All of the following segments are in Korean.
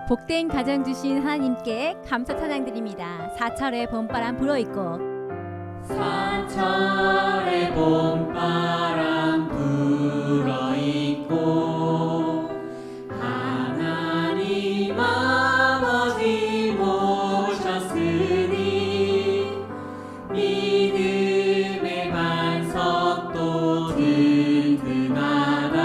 복된 가정 주신 하나님께 감사 찬양드립니다. 사철의 봄바람 불어있고 사철의 봄바람 불어있고 하나님 아버지 모셨으니 믿음의 반석도 든든하다.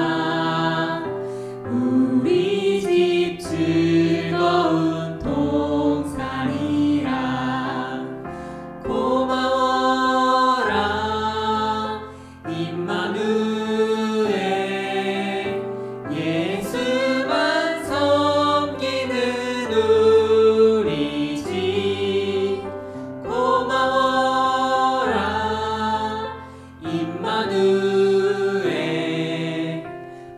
우리 집 즐거운 동산이라. 고마워라 임마누엘, 예수만 섬기는 우리 집. 고마워라 임마누엘,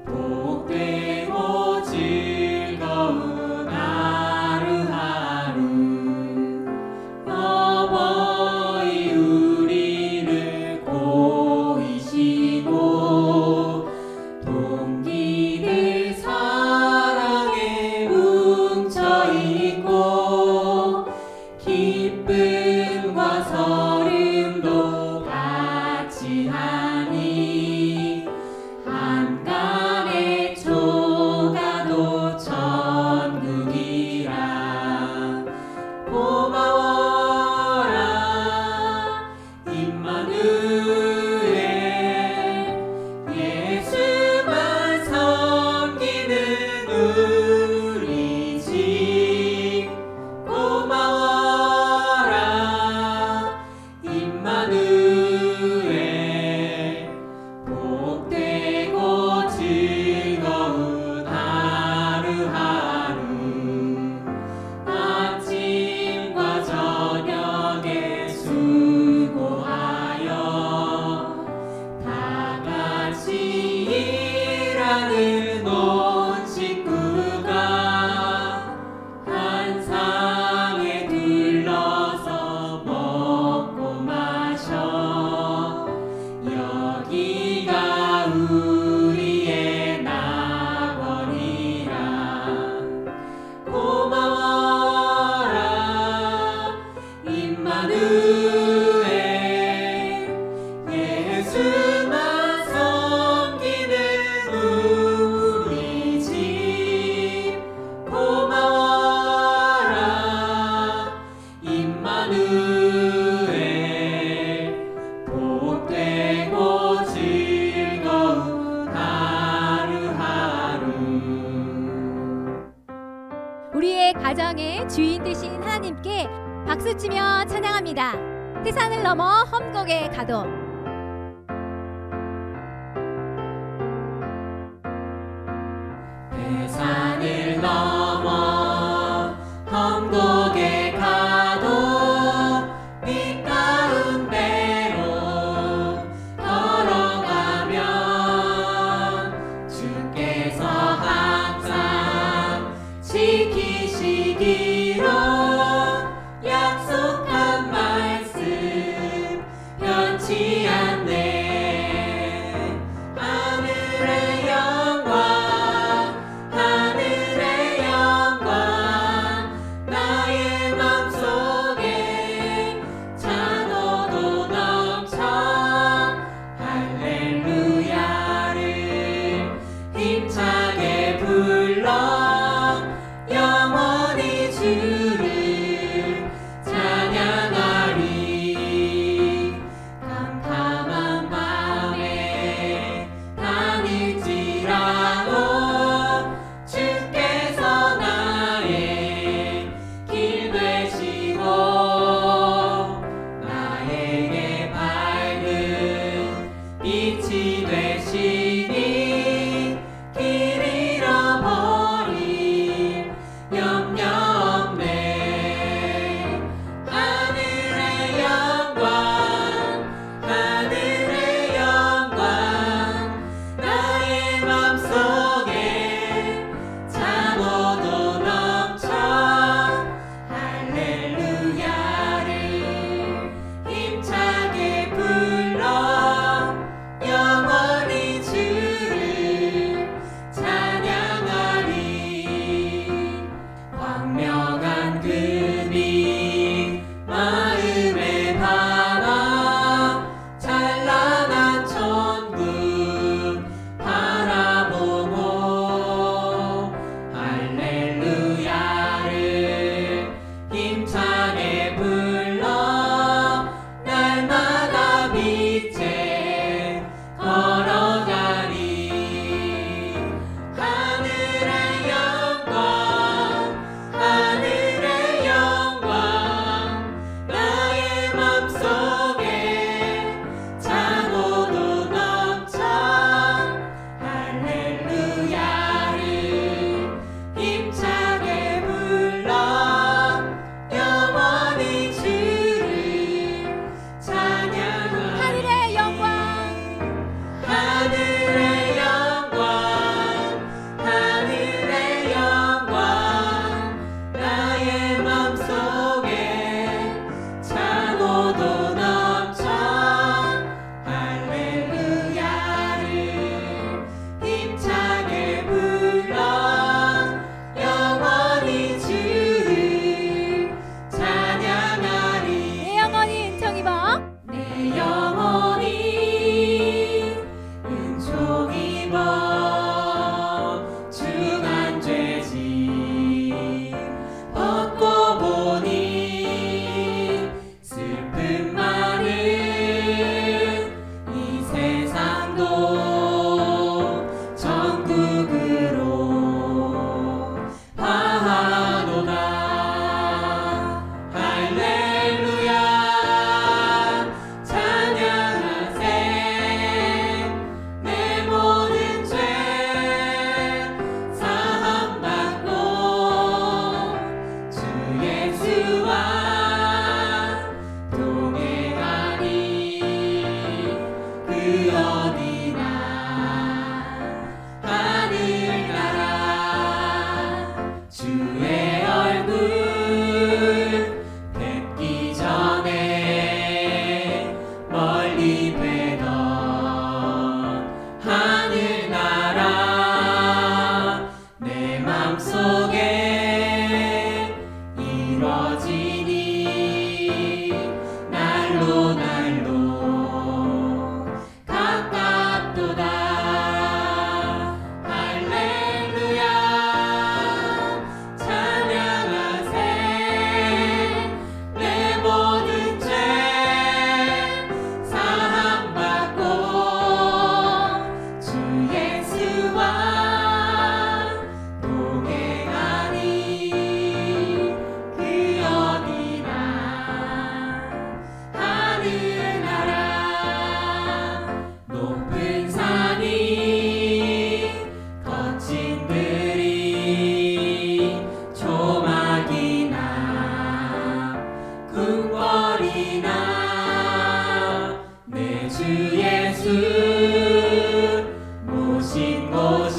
복되고 즐거운 하루하루. 어버이 우리를 고이시고 동기들 사랑에 뭉쳐있고 기쁨과 서름도 같이 하니 한간의 조가도 천국이라. 고마워라 임마누엘, 예수만 섬기는 우리 집. 고마워라 임마누엘, 복되고 즐거운 하루하루. 아침과 저녁에 수고하여 다 같이 일하는 온 식구가 한 상에 둘러서 먹고 마셔. 여기가 우리의 낙원이라. 고마워라 임마누엘, 예수만 섬기는 우리 집. 고마워라 임마누엘, 복되고 즐거운 하루하루. 우리의 가정의 주인 되신 하나님께 박수치며 찬양합니다. 태산을 넘어 험곡에 가도. 태산을 넘어 험곡에 가도 빛 가운데로 걸어가면 주께서 항상 지키시기로 약속한 말씀 변치 않네. 하늘의 영광, 하늘의 영광, 나의 맘속에 찬호도 넘쳐. 할렐루야를 힘차게 불러 영원히 주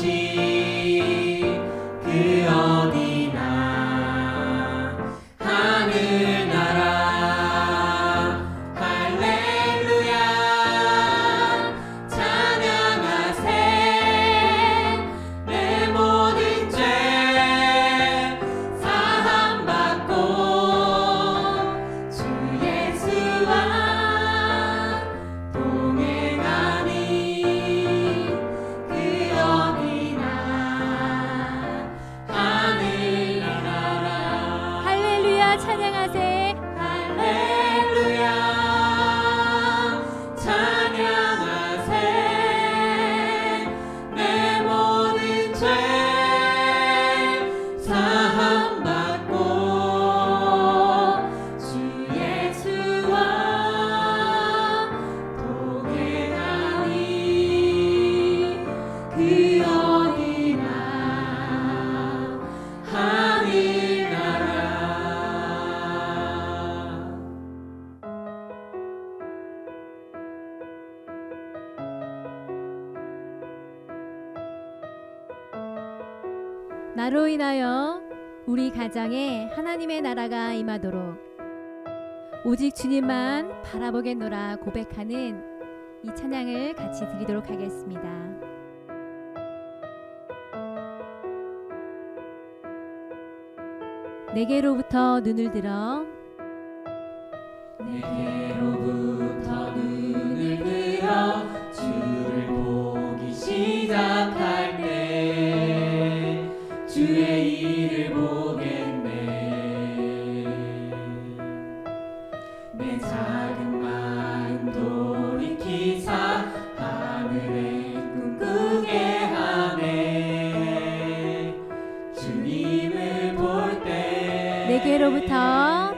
곳이 그 어디나 하늘나라 할렐루야 찬양하세 내 모든 죄 사함받고 주 예수와 동행하니 그 어디나 하늘나라 할렐루야 찬양하세. 할렐루야 찬양하세 내 모든 죄 사함받고 주 예수와 동행하니 그 어디나 하늘나라. 나로 인하여 우리 가정에 하나님의 나라가 임하도록 오직 주님만 바라보겠노라 고백하는 이 찬양을 같이 드리도록 하겠습니다. 내게로부터 눈을 들어 내게로부터 눈을 들어 주를 보기 시작할 때 주의 일을 보겠네. 내 작은 마음 돌이키사 하늘에 꿈꾸게 하네. 주님을 볼 때 내게로부터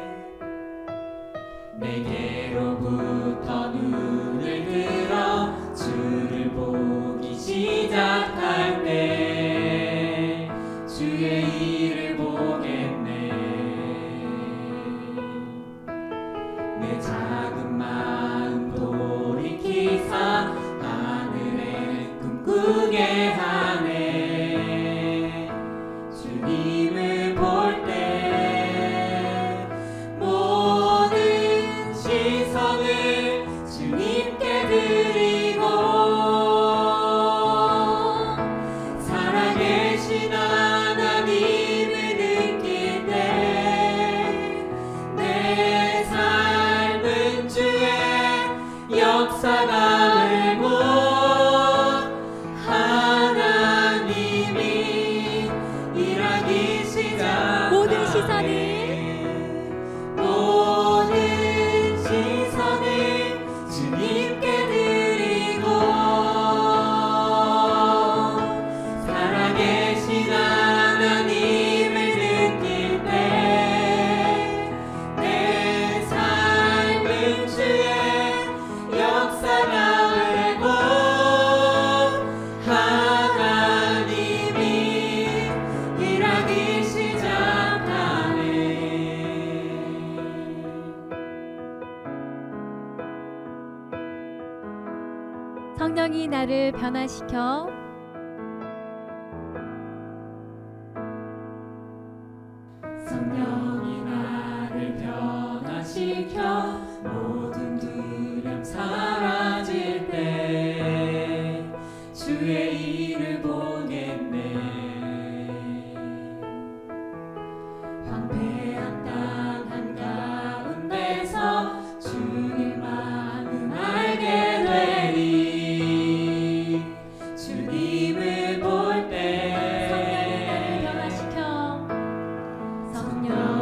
내게로부터 눈을 들어 주를 보기 시작할 때 주의 일을 보겠네. 내 작은 마음 돌이키사 하늘에 꿈꾸게 하네. 주님을 볼 때 모든 시선을 주님께 드리고 살아계신 하나님을 느낄 때 내 삶은 주의 역사가 되고 하나님이 일하기 시작 모든 시선을 주님께 드리고 살아계신 하나님을 느낄 때 내 삶은 주의 역사가 되고 하나님이 일하기 시작하네. 성령이 나를 변화시켜 성령이 나를 변화시켜 모든 두려움 사라질 때 주의 일을 보겠네. 황폐한 땅 한가운데서 주님만은 알게 되리. 주님을 볼 때 성령이 나를 변화시켜 성령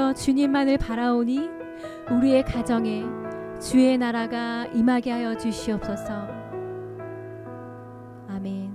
위하여 주님만을 바라오니 우리의 가정에 주의 나라가 임하게 하여 주시옵소서. 아멘.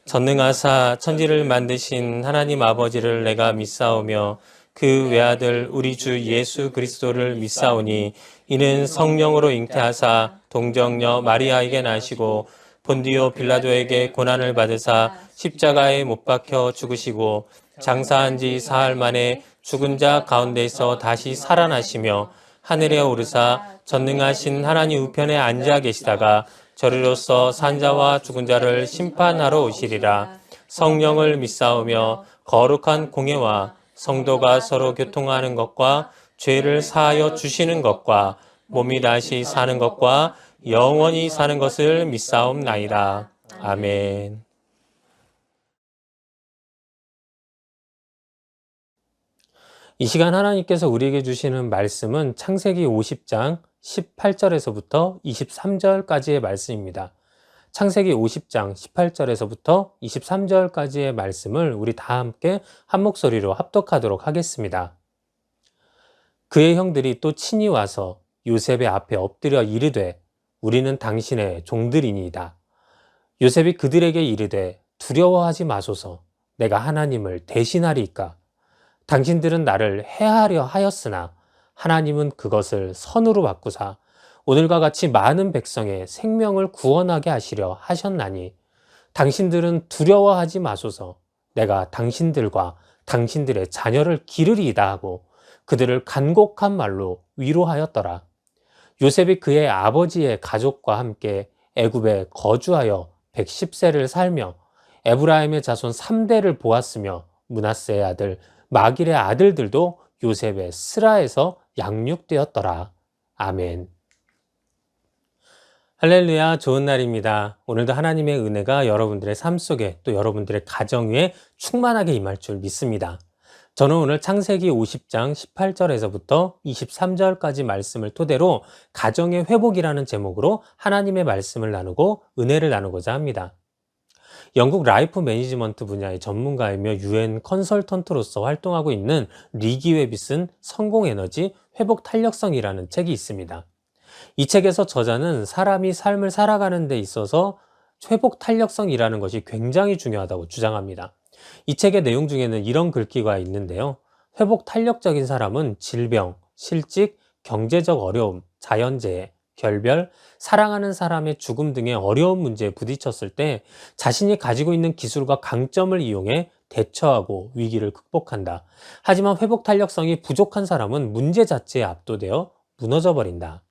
전능하사 천지를 만드신 하나님 아버지를 내가 믿사오며 그 외아들 우리 주 예수 그리스도를 믿사오니 이는 성령으로 잉태하사 동정녀 마리아에게 나시고 본디오 빌라도에게 고난을 받으사 십자가에 못 박혀 죽으시고 장사한 지 사흘 만에 죽은 자 가운데서 다시 살아나시며 하늘에 오르사 전능하신 하나님 우편에 앉아 계시다가 저리로서 산자와 죽은 자를 심판하러 오시리라. 성령을 믿사오며 거룩한 공예와 성도가 서로 교통하는 것과 죄를 사하여 주시는 것과 몸이 다시 사는 것과 영원히 사는 것을 믿사옵나이다. 아멘. 이 시간 하나님께서 우리에게 주시는 말씀은 창세기 50장 18절에서부터 23절까지의 말씀입니다. 창세기 50장 18절에서부터 23절까지의 말씀을 우리 다 함께 한 목소리로 합독하도록 하겠습니다. 그의 형들이 또 친히 와서 요셉의 앞에 엎드려 이르되 우리는 당신의 종들이니이다. 요셉이 그들에게 이르되 두려워하지 마소서. 내가 하나님을 대신하리이까. 당신들은 나를 해하려 하였으나 하나님은 그것을 선으로 바꾸사 오늘과 같이 많은 백성의 생명을 구원하게 하시려 하셨나니 당신들은 두려워하지 마소서. 내가 당신들과 당신들의 자녀를 기르리이다 하고 그들을 간곡한 말로 위로하였더라. 요셉이 그의 아버지의 가족과 함께 애굽에 거주하여 110세를 살며 에브라임의 자손 3대를 보았으며 므낫세의 아들 마길의 아들들도 요셉의 스라에서 양육되었더라. 아멘. 할렐루야, 좋은 날입니다. 오늘도 하나님의 은혜가 여러분들의 삶 속에 또 여러분들의 가정 위에 충만하게 임할 줄 믿습니다. 저는 오늘 창세기 50장 18절에서부터 23절까지 말씀을 토대로 가정의 회복이라는 제목으로 하나님의 말씀을 나누고 은혜를 나누고자 합니다. 영국 라이프 매니지먼트 분야의 전문가이며 UN 컨설턴트로서 활동하고 있는 리기 웹이 쓴 성공에너지 회복 탄력성이라는 책이 있습니다. 이 책에서 저자는 사람이 삶을 살아가는 데 있어서 회복 탄력성이라는 것이 굉장히 중요하다고 주장합니다. 이 책의 내용 중에는 이런 글귀가 있는데요. 회복 탄력적인 사람은 질병, 실직, 경제적 어려움, 자연재해, 결별, 사랑하는 사람의 죽음 등의 어려운 문제에 부딪혔을 때 자신이 가지고 있는 기술과 강점을 이용해 대처하고 위기를 극복한다. 하지만 회복 탄력성이 부족한 사람은 문제 자체에 압도되어 무너져 버린다.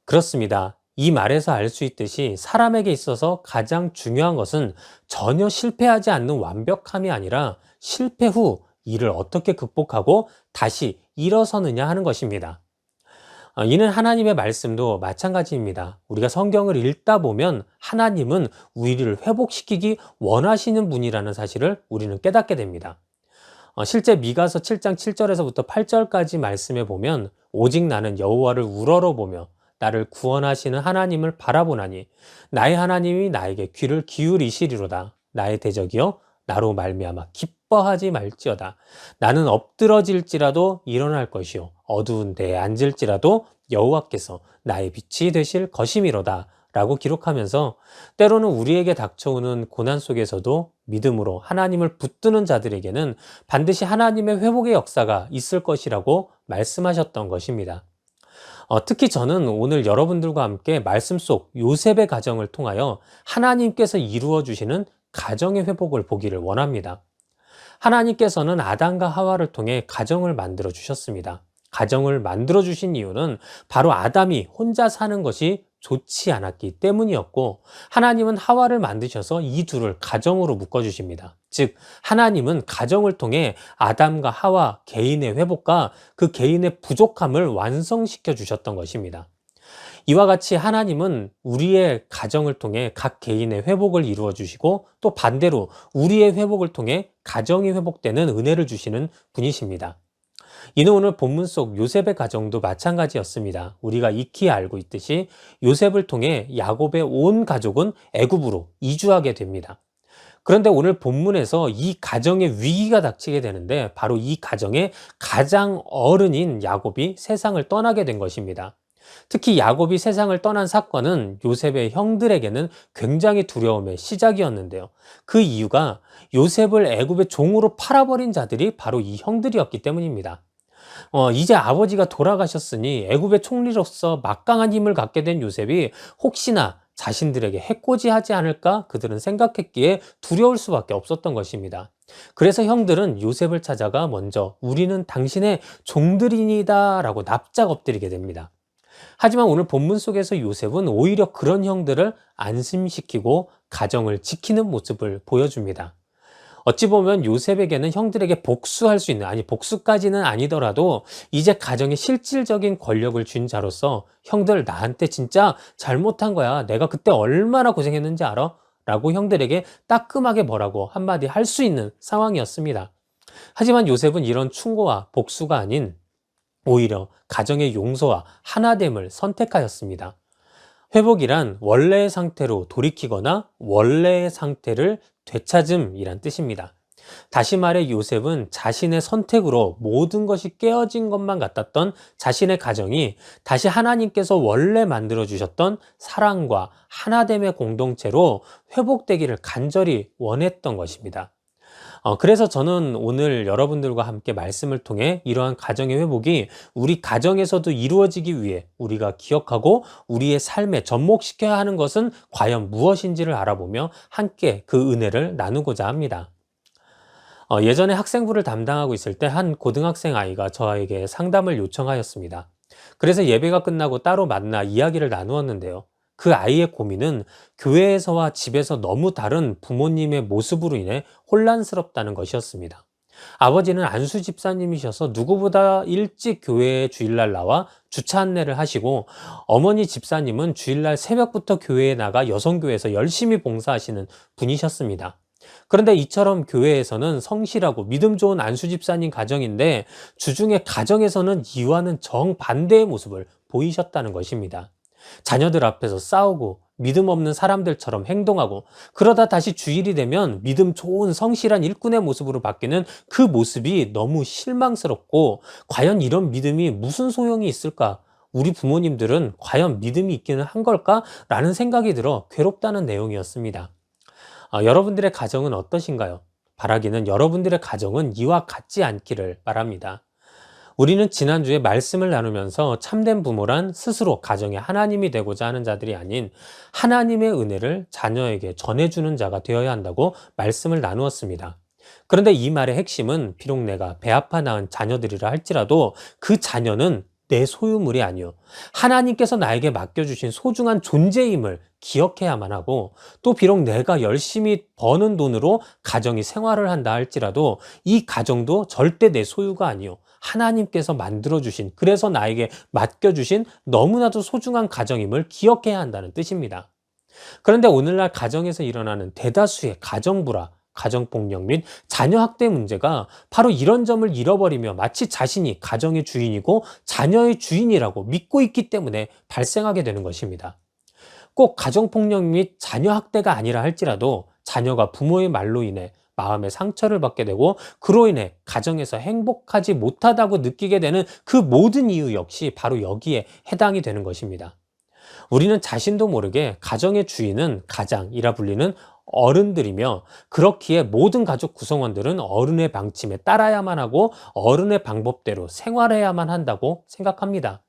그렇습니다. 이 말에서 알 수 있듯이 사람에게 있어서 가장 중요한 것은 전혀 실패하지 않는 완벽함이 아니라 실패 후 이를 어떻게 극복하고 다시 일어서느냐 하는 것입니다. 이는 하나님의 말씀도 마찬가지입니다. 우리가 성경을 읽다 보면 하나님은 우리를 회복시키기 원하시는 분이라는 사실을 우리는 깨닫게 됩니다. 실제 미가서 7장 7절에서부터 8절까지 말씀해 보면 오직 나는 여호와를 우러러보며 나를 구원하시는 하나님을 바라보나니 나의 하나님이 나에게 귀를 기울이시리로다. 나의 대적이여 나로 말미암아 기뻐하지 말지어다. 나는 엎드러질지라도 일어날 것이요 어두운 데에 앉을지라도 여호와께서 나의 빛이 되실 것이미로다 라고 기록하면서 때로는 우리에게 닥쳐오는 고난 속에서도 믿음으로 하나님을 붙드는 자들에게는 반드시 하나님의 회복의 역사가 있을 것이라고 말씀하셨던 것입니다. 특히 저는 오늘 여러분들과 함께 말씀 속 요셉의 가정을 통하여 하나님께서 이루어 주시는 가정의 회복을 보기를 원합니다. 하나님께서는 아담과 하와를 통해 가정을 만들어 주셨습니다. 가정을 만들어 주신 이유는 바로 아담이 혼자 사는 것이 좋지 않았기 때문이었고 하나님은 하와를 만드셔서 이 둘을 가정으로 묶어 주십니다. 즉 하나님은 가정을 통해 아담과 하와 개인의 회복과 그 개인의 부족함을 완성시켜 주셨던 것입니다. 이와 같이 하나님은 우리의 가정을 통해 각 개인의 회복을 이루어 주시고 또 반대로 우리의 회복을 통해 가정이 회복되는 은혜를 주시는 분이십니다. 이는 오늘 본문 속 요셉의 가정도 마찬가지였습니다. 우리가 익히 알고 있듯이 요셉을 통해 야곱의 온 가족은 애굽으로 이주하게 됩니다. 그런데 오늘 본문에서 이 가정에 위기가 닥치게 되는데 바로 이 가정의 가장 어른인 야곱이 세상을 떠나게 된 것입니다. 특히 야곱이 세상을 떠난 사건은 요셉의 형들에게는 굉장히 두려움의 시작이었는데요. 그 이유가 요셉을 애굽의 종으로 팔아버린 자들이 바로 이 형들이었기 때문입니다. 이제 아버지가 돌아가셨으니 애굽의 총리로서 막강한 힘을 갖게 된 요셉이 혹시나 자신들에게 해코지하지 않을까 그들은 생각했기에 두려울 수밖에 없었던 것입니다. 그래서 형들은 요셉을 찾아가 먼저 우리는 당신의 종들이니다 라고 납작 엎드리게 됩니다. 하지만 오늘 본문 속에서 요셉은 오히려 그런 형들을 안심시키고 가정을 지키는 모습을 보여줍니다. 어찌 보면 요셉에게는 형들에게 복수할 수 있는, 아니 복수까지는 아니더라도 이제 가정에 실질적인 권력을 쥔 자로서 형들 나한테 진짜 잘못한 거야. 내가 그때 얼마나 고생했는지 알아? 라고 형들에게 따끔하게 뭐라고 한마디 할 수 있는 상황이었습니다. 하지만 요셉은 이런 충고와 복수가 아닌 오히려 가정의 용서와 하나됨을 선택하였습니다. 회복이란 원래의 상태로 돌이키거나 원래의 상태를 되찾음이란 뜻입니다. 다시 말해 요셉은 자신의 선택으로 모든 것이 깨어진 것만 같았던 자신의 가정이 다시 하나님께서 원래 만들어 주셨던 사랑과 하나됨의 공동체로 회복되기를 간절히 원했던 것입니다. 그래서 저는 오늘 여러분들과 함께 말씀을 통해 이러한 가정의 회복이 우리 가정에서도 이루어지기 위해 우리가 기억하고 우리의 삶에 접목시켜야 하는 것은 과연 무엇인지를 알아보며 함께 그 은혜를 나누고자 합니다. 예전에 학생부를 담당하고 있을 때 한 고등학생 아이가 저에게 상담을 요청하였습니다. 그래서 예배가 끝나고 따로 만나 이야기를 나누었는데요. 그 아이의 고민은 교회에서와 집에서 너무 다른 부모님의 모습으로 인해 혼란스럽다는 것이었습니다. 아버지는 안수 집사님이셔서 누구보다 일찍 교회에 주일날 나와 주차 안내를 하시고 어머니 집사님은 주일날 새벽부터 교회에 나가 여성교회에서 열심히 봉사하시는 분이셨습니다. 그런데 이처럼 교회에서는 성실하고 믿음 좋은 안수 집사님 가정인데 주중에 가정에서는 이와는 정반대의 모습을 보이셨다는 것입니다. 자녀들 앞에서 싸우고 믿음 없는 사람들처럼 행동하고 그러다 다시 주일이 되면 믿음 좋은 성실한 일꾼의 모습으로 바뀌는 그 모습이 너무 실망스럽고 과연 이런 믿음이 무슨 소용이 있을까? 우리 부모님들은 과연 믿음이 있기는 한 걸까? 라는 생각이 들어 괴롭다는 내용이었습니다. 여러분들의 가정은 어떠신가요? 바라기는 여러분들의 가정은 이와 같지 않기를 바랍니다. 우리는 지난주에 말씀을 나누면서 참된 부모란 스스로 가정의 하나님이 되고자 하는 자들이 아닌 하나님의 은혜를 자녀에게 전해주는 자가 되어야 한다고 말씀을 나누었습니다. 그런데 이 말의 핵심은 비록 내가 배 아파 낳은 자녀들이라 할지라도 그 자녀는 내 소유물이 아니요 하나님께서 나에게 맡겨주신 소중한 존재임을 기억해야만 하고 또 비록 내가 열심히 버는 돈으로 가정이 생활을 한다 할지라도 이 가정도 절대 내 소유가 아니요 하나님께서 만들어주신 그래서 나에게 맡겨주신 너무나도 소중한 가정임을 기억해야 한다는 뜻입니다. 그런데 오늘날 가정에서 일어나는 대다수의 가정불화, 가정폭력 및 자녀학대 문제가 바로 이런 점을 잃어버리며 마치 자신이 가정의 주인이고 자녀의 주인이라고 믿고 있기 때문에 발생하게 되는 것입니다. 꼭 가정폭력 및 자녀학대가 아니라 할지라도 자녀가 부모의 말로 인해 마음의 상처를 받게 되고 그로 인해 가정에서 행복하지 못하다고 느끼게 되는 그 모든 이유 역시 바로 여기에 해당이 되는 것입니다. 우리는 자신도 모르게 가정의 주인은 가장이라 불리는 어른들이며 그렇기에 모든 가족 구성원들은 어른의 방침에 따라야만 하고 어른의 방법대로 생활해야만 한다고 생각합니다.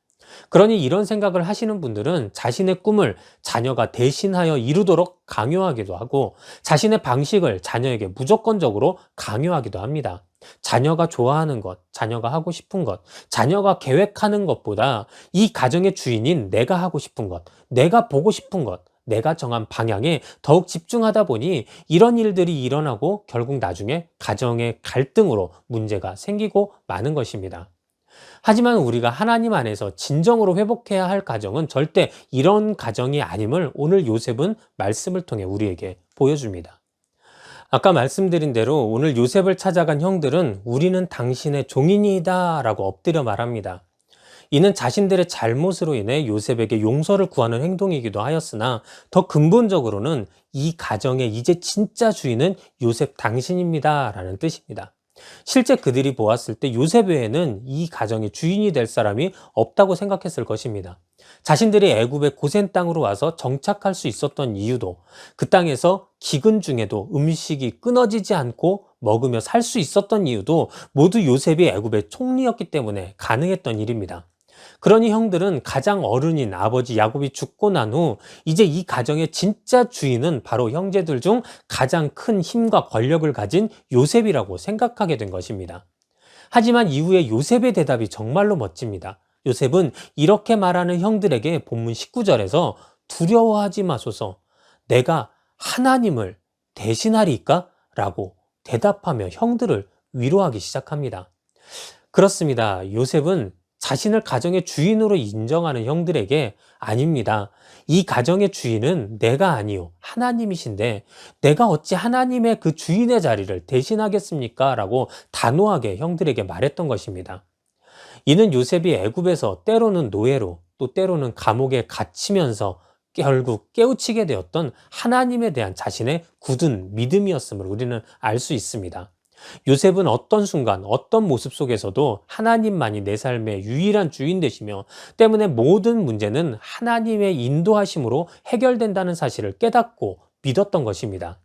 그러니 이런 생각을 하시는 분들은 자신의 꿈을 자녀가 대신하여 이루도록 강요하기도 하고 자신의 방식을 자녀에게 무조건적으로 강요하기도 합니다. 자녀가 좋아하는 것, 자녀가 하고 싶은 것, 자녀가 계획하는 것보다 이 가정의 주인인 내가 하고 싶은 것, 내가 보고 싶은 것, 내가 정한 방향에 더욱 집중하다 보니 이런 일들이 일어나고 결국 나중에 가정의 갈등으로 문제가 생기고 마는 것입니다. 하지만 우리가 하나님 안에서 진정으로 회복해야 할 가정은 절대 이런 가정이 아님을 오늘 요셉은 말씀을 통해 우리에게 보여줍니다. 아까 말씀드린 대로 오늘 요셉을 찾아간 형들은 우리는 당신의 종인이다 라고 엎드려 말합니다. 이는 자신들의 잘못으로 인해 요셉에게 용서를 구하는 행동이기도 하였으나 더 근본적으로는 이 가정의 이제 진짜 주인은 요셉 당신입니다 라는 뜻입니다. 실제 그들이 보았을 때 요셉 외에는 이 가정의 주인이 될 사람이 없다고 생각했을 것입니다. 자신들이 애굽의 고센 땅으로 와서 정착할 수 있었던 이유도, 그 땅에서 기근 중에도 음식이 끊어지지 않고 먹으며 살 수 있었던 이유도 모두 요셉이 애굽의 총리였기 때문에 가능했던 일입니다. 그러니 형들은 가장 어른인 아버지 야곱이 죽고 난 후 이제 이 가정의 진짜 주인은 바로 형제들 중 가장 큰 힘과 권력을 가진 요셉이라고 생각하게 된 것입니다. 하지만 이후에 요셉의 대답이 정말로 멋집니다. 요셉은 이렇게 말하는 형들에게 본문 19절에서 두려워하지 마소서, 내가 하나님을 대신하리까? 라고 대답하며 형들을 위로하기 시작합니다. 그렇습니다. 요셉은 자신을 가정의 주인으로 인정하는 형들에게 아닙니다. 이 가정의 주인은 내가 아니요 하나님이신데 내가 어찌 하나님의 그 주인의 자리를 대신하겠습니까? 라고 단호하게 형들에게 말했던 것입니다. 이는 요셉이 애굽에서 때로는 노예로 또 때로는 감옥에 갇히면서 결국 깨우치게 되었던 하나님에 대한 자신의 굳은 믿음이었음을 우리는 알 수 있습니다. 요셉은 어떤 순간, 어떤 모습 속에서도 하나님만이 내 삶의 유일한 주인 되시며 때문에 모든 문제는 하나님의 인도하심으로 해결된다는 사실을 깨닫고 믿었던 것입니다.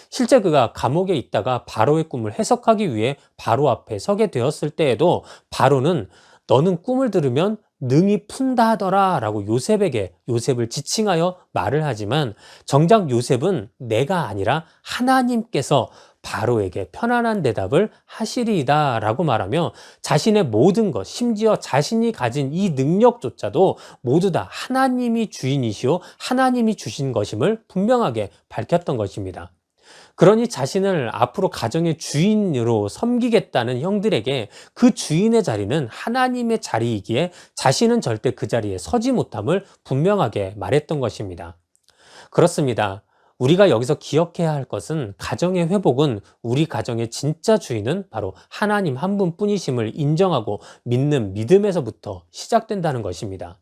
실제 그가 감옥에 있다가 바로의 꿈을 해석하기 위해 바로 앞에 서게 되었을 때에도 바로는 너는 꿈을 들으면 능히 푼다 하더라 라고 요셉을 지칭하여 말을 하지만 정작 요셉은 내가 아니라 하나님께서 바로에게 편안한 대답을 하시리이다 라고 말하며 자신의 모든 것, 심지어 자신이 가진 이 능력조차도 모두 다 하나님이 주인이시오 하나님이 주신 것임을 분명하게 밝혔던 것입니다. 그러니 자신을 앞으로 가정의 주인으로 섬기겠다는 형들에게 그 주인의 자리는 하나님의 자리이기에 자신은 절대 그 자리에 서지 못함을 분명하게 말했던 것입니다. 그렇습니다. 우리가 여기서 기억해야 할 것은 가정의 회복은 우리 가정의 진짜 주인은 바로 하나님 한 분뿐이심을 인정하고 믿는 믿음에서부터 시작된다는 것입니다.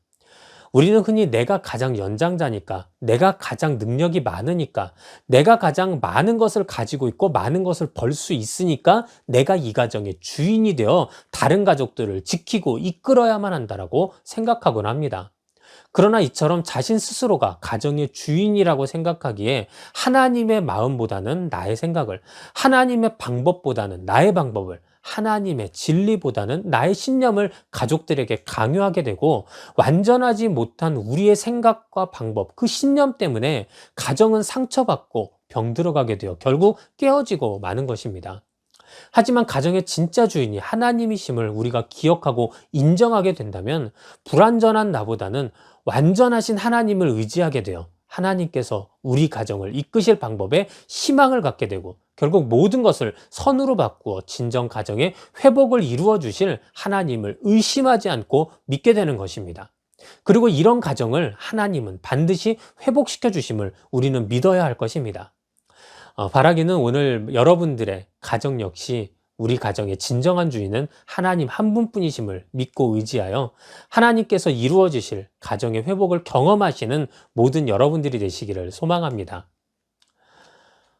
우리는 흔히 내가 가장 연장자니까, 내가 가장 능력이 많으니까, 내가 가장 많은 것을 가지고 있고 많은 것을 벌 수 있으니까 내가 이 가정의 주인이 되어 다른 가족들을 지키고 이끌어야만 한다라고 생각하곤 합니다. 그러나 이처럼 자신 스스로가 가정의 주인이라고 생각하기에 하나님의 마음보다는 나의 생각을, 하나님의 방법보다는 나의 방법을, 하나님의 진리보다는 나의 신념을 가족들에게 강요하게 되고 완전하지 못한 우리의 생각과 방법, 그 신념 때문에 가정은 상처받고 병들어가게 되어 결국 깨어지고 마는 것입니다. 하지만 가정의 진짜 주인이 하나님이심을 우리가 기억하고 인정하게 된다면 불완전한 나보다는 완전하신 하나님을 의지하게 되어 하나님께서 우리 가정을 이끄실 방법에 희망을 갖게 되고 결국 모든 것을 선으로 바꾸어 진정 가정의 회복을 이루어 주실 하나님을 의심하지 않고 믿게 되는 것입니다. 그리고 이런 가정을 하나님은 반드시 회복시켜 주심을 우리는 믿어야 할 것입니다. 바라기는 오늘 여러분들의 가정 역시 우리 가정의 진정한 주인은 하나님 한 분뿐이심을 믿고 의지하여 하나님께서 이루어 주실 가정의 회복을 경험하시는 모든 여러분들이 되시기를 소망합니다.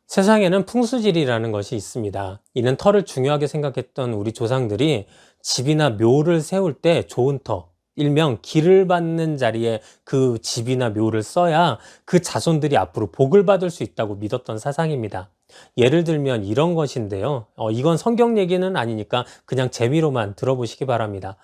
세상에는 풍수질이라는 것이 있습니다. 이는 터를 중요하게 생각했던 우리 조상들이 집이나 묘를 세울 때 좋은 터, 일명 기를 받는 자리에 그 집이나 묘를 써야 그 자손들이 앞으로 복을 받을 수 있다고 믿었던 사상입니다. 예를 들면 이런 것인데요. 이건 성경 얘기는 아니니까 그냥 재미로만 들어보시기 바랍니다.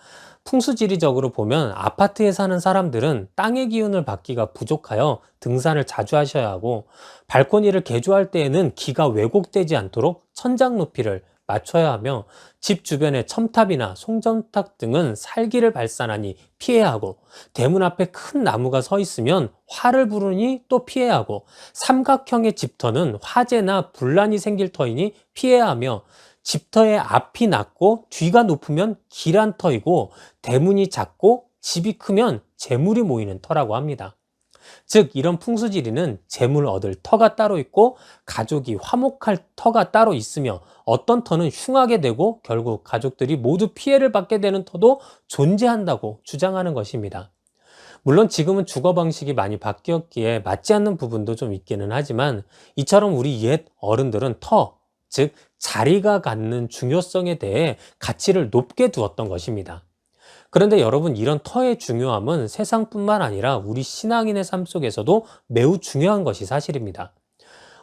풍수지리적으로 보면 아파트에 사는 사람들은 땅의 기운을 받기가 부족하여 등산을 자주 하셔야 하고 발코니를 개조할 때에는 기가 왜곡되지 않도록 천장 높이를 맞춰야 하며 집 주변에 첨탑이나 송전탑 등은 살기를 발산하니 피해야 하고 대문 앞에 큰 나무가 서 있으면 화를 부르니 또 피해야 하고 삼각형의 집터는 화재나 분란이 생길 터이니 피해야 하며 집터의 앞이 낮고 뒤가 높으면 길한 터이고 대문이 작고 집이 크면 재물이 모이는 터라고 합니다. 즉 이런 풍수지리는 재물 얻을 터가 따로 있고 가족이 화목할 터가 따로 있으며 어떤 터는 흉하게 되고 결국 가족들이 모두 피해를 받게 되는 터도 존재한다고 주장하는 것입니다. 물론 지금은 주거 방식이 많이 바뀌었기에 맞지 않는 부분도 좀 있기는 하지만 이처럼 우리 옛 어른들은 터, 즉 자리가 갖는 중요성에 대해 가치를 높게 두었던 것입니다. 그런데 여러분, 이런 터의 중요함은 세상뿐만 아니라 우리 신앙인의 삶 속에서도 매우 중요한 것이 사실입니다.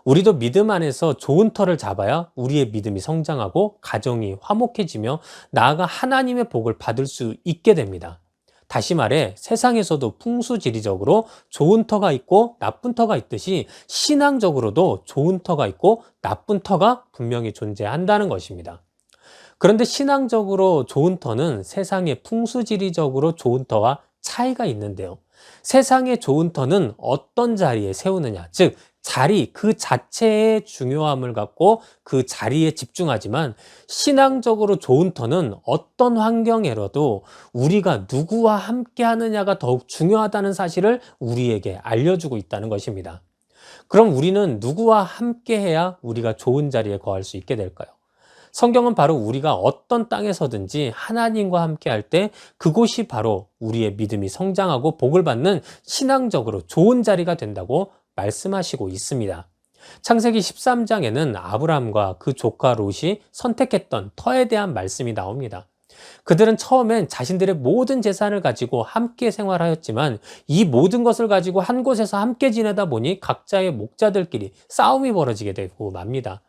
우리도 믿음 안에서 좋은 터를 잡아야 우리의 믿음이 성장하고 가정이 화목해지며 나아가 하나님의 복을 받을 수 있게 됩니다. 다시 말해 세상에서도 풍수지리적으로 좋은 터가 있고 나쁜 터가 있듯이 신앙적으로도 좋은 터가 있고 나쁜 터가 분명히 존재한다는 것입니다. 그런데 신앙적으로 좋은 터는 세상의 풍수지리적으로 좋은 터와 차이가 있는데요. 세상의 좋은 터는 어떤 자리에 세우느냐, 즉 자리 그 자체의 중요함을 갖고 그 자리에 집중하지만 신앙적으로 좋은 터는 어떤 환경에라도 우리가 누구와 함께 하느냐가 더욱 중요하다는 사실을 우리에게 알려주고 있다는 것입니다. 그럼 우리는 누구와 함께 해야 우리가 좋은 자리에 거할 수 있게 될까요? 성경은 바로 우리가 어떤 땅에서든지 하나님과 함께 할 때 그곳이 바로 우리의 믿음이 성장하고 복을 받는 신앙적으로 좋은 자리가 된다고 말씀하시고 있습니다. 창세기 13장에는 아브라함과 그 조카 롯이 선택했던 터에 대한 말씀이 나옵니다. 그들은 처음엔 자신들의 모든 재산을 가지고 함께 생활하였지만 이 모든 것을 가지고 한 곳에서 함께 지내다 보니 각자의 목자들끼리 싸움이 벌어지게 되고 맙니다.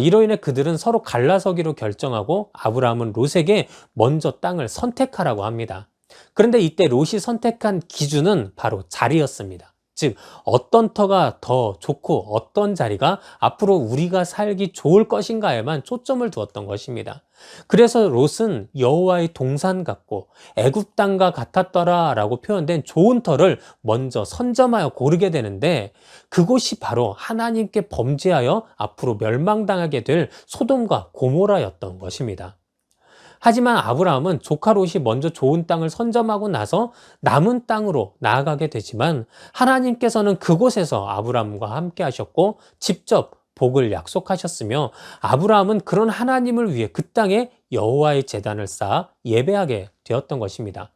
이로 인해 그들은 서로 갈라서기로 결정하고 아브라함은 롯에게 먼저 땅을 선택하라고 합니다. 그런데 이때 롯이 선택한 기준은 바로 자리였습니다. 즉 어떤 터가 더 좋고 어떤 자리가 앞으로 우리가 살기 좋을 것인가에만 초점을 두었던 것입니다. 그래서 롯은 여호와의 동산 같고 애굽 땅과 같았더라 라고 표현된 좋은 터를 먼저 선점하여 고르게 되는데 그곳이 바로 하나님께 범죄하여 앞으로 멸망당하게 될 소돔과 고모라였던 것입니다. 하지만 아브라함은 조카 롯이 먼저 좋은 땅을 선점하고 나서 남은 땅으로 나아가게 되지만 하나님께서는 그곳에서 아브라함과 함께 하셨고 직접 복을 약속하셨으며 아브라함은 그런 하나님을 위해 그 땅에 여호와의 제단을 쌓아 예배하게 되었던 것입니다.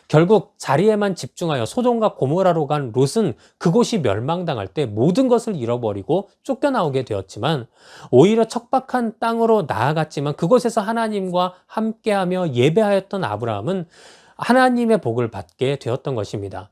결국 자리에만 집중하여 소돔과 고모라로 간 롯은 그곳이 멸망당할 때 모든 것을 잃어버리고 쫓겨나오게 되었지만 오히려 척박한 땅으로 나아갔지만 그곳에서 하나님과 함께하며 예배하였던 아브라함은 하나님의 복을 받게 되었던 것입니다.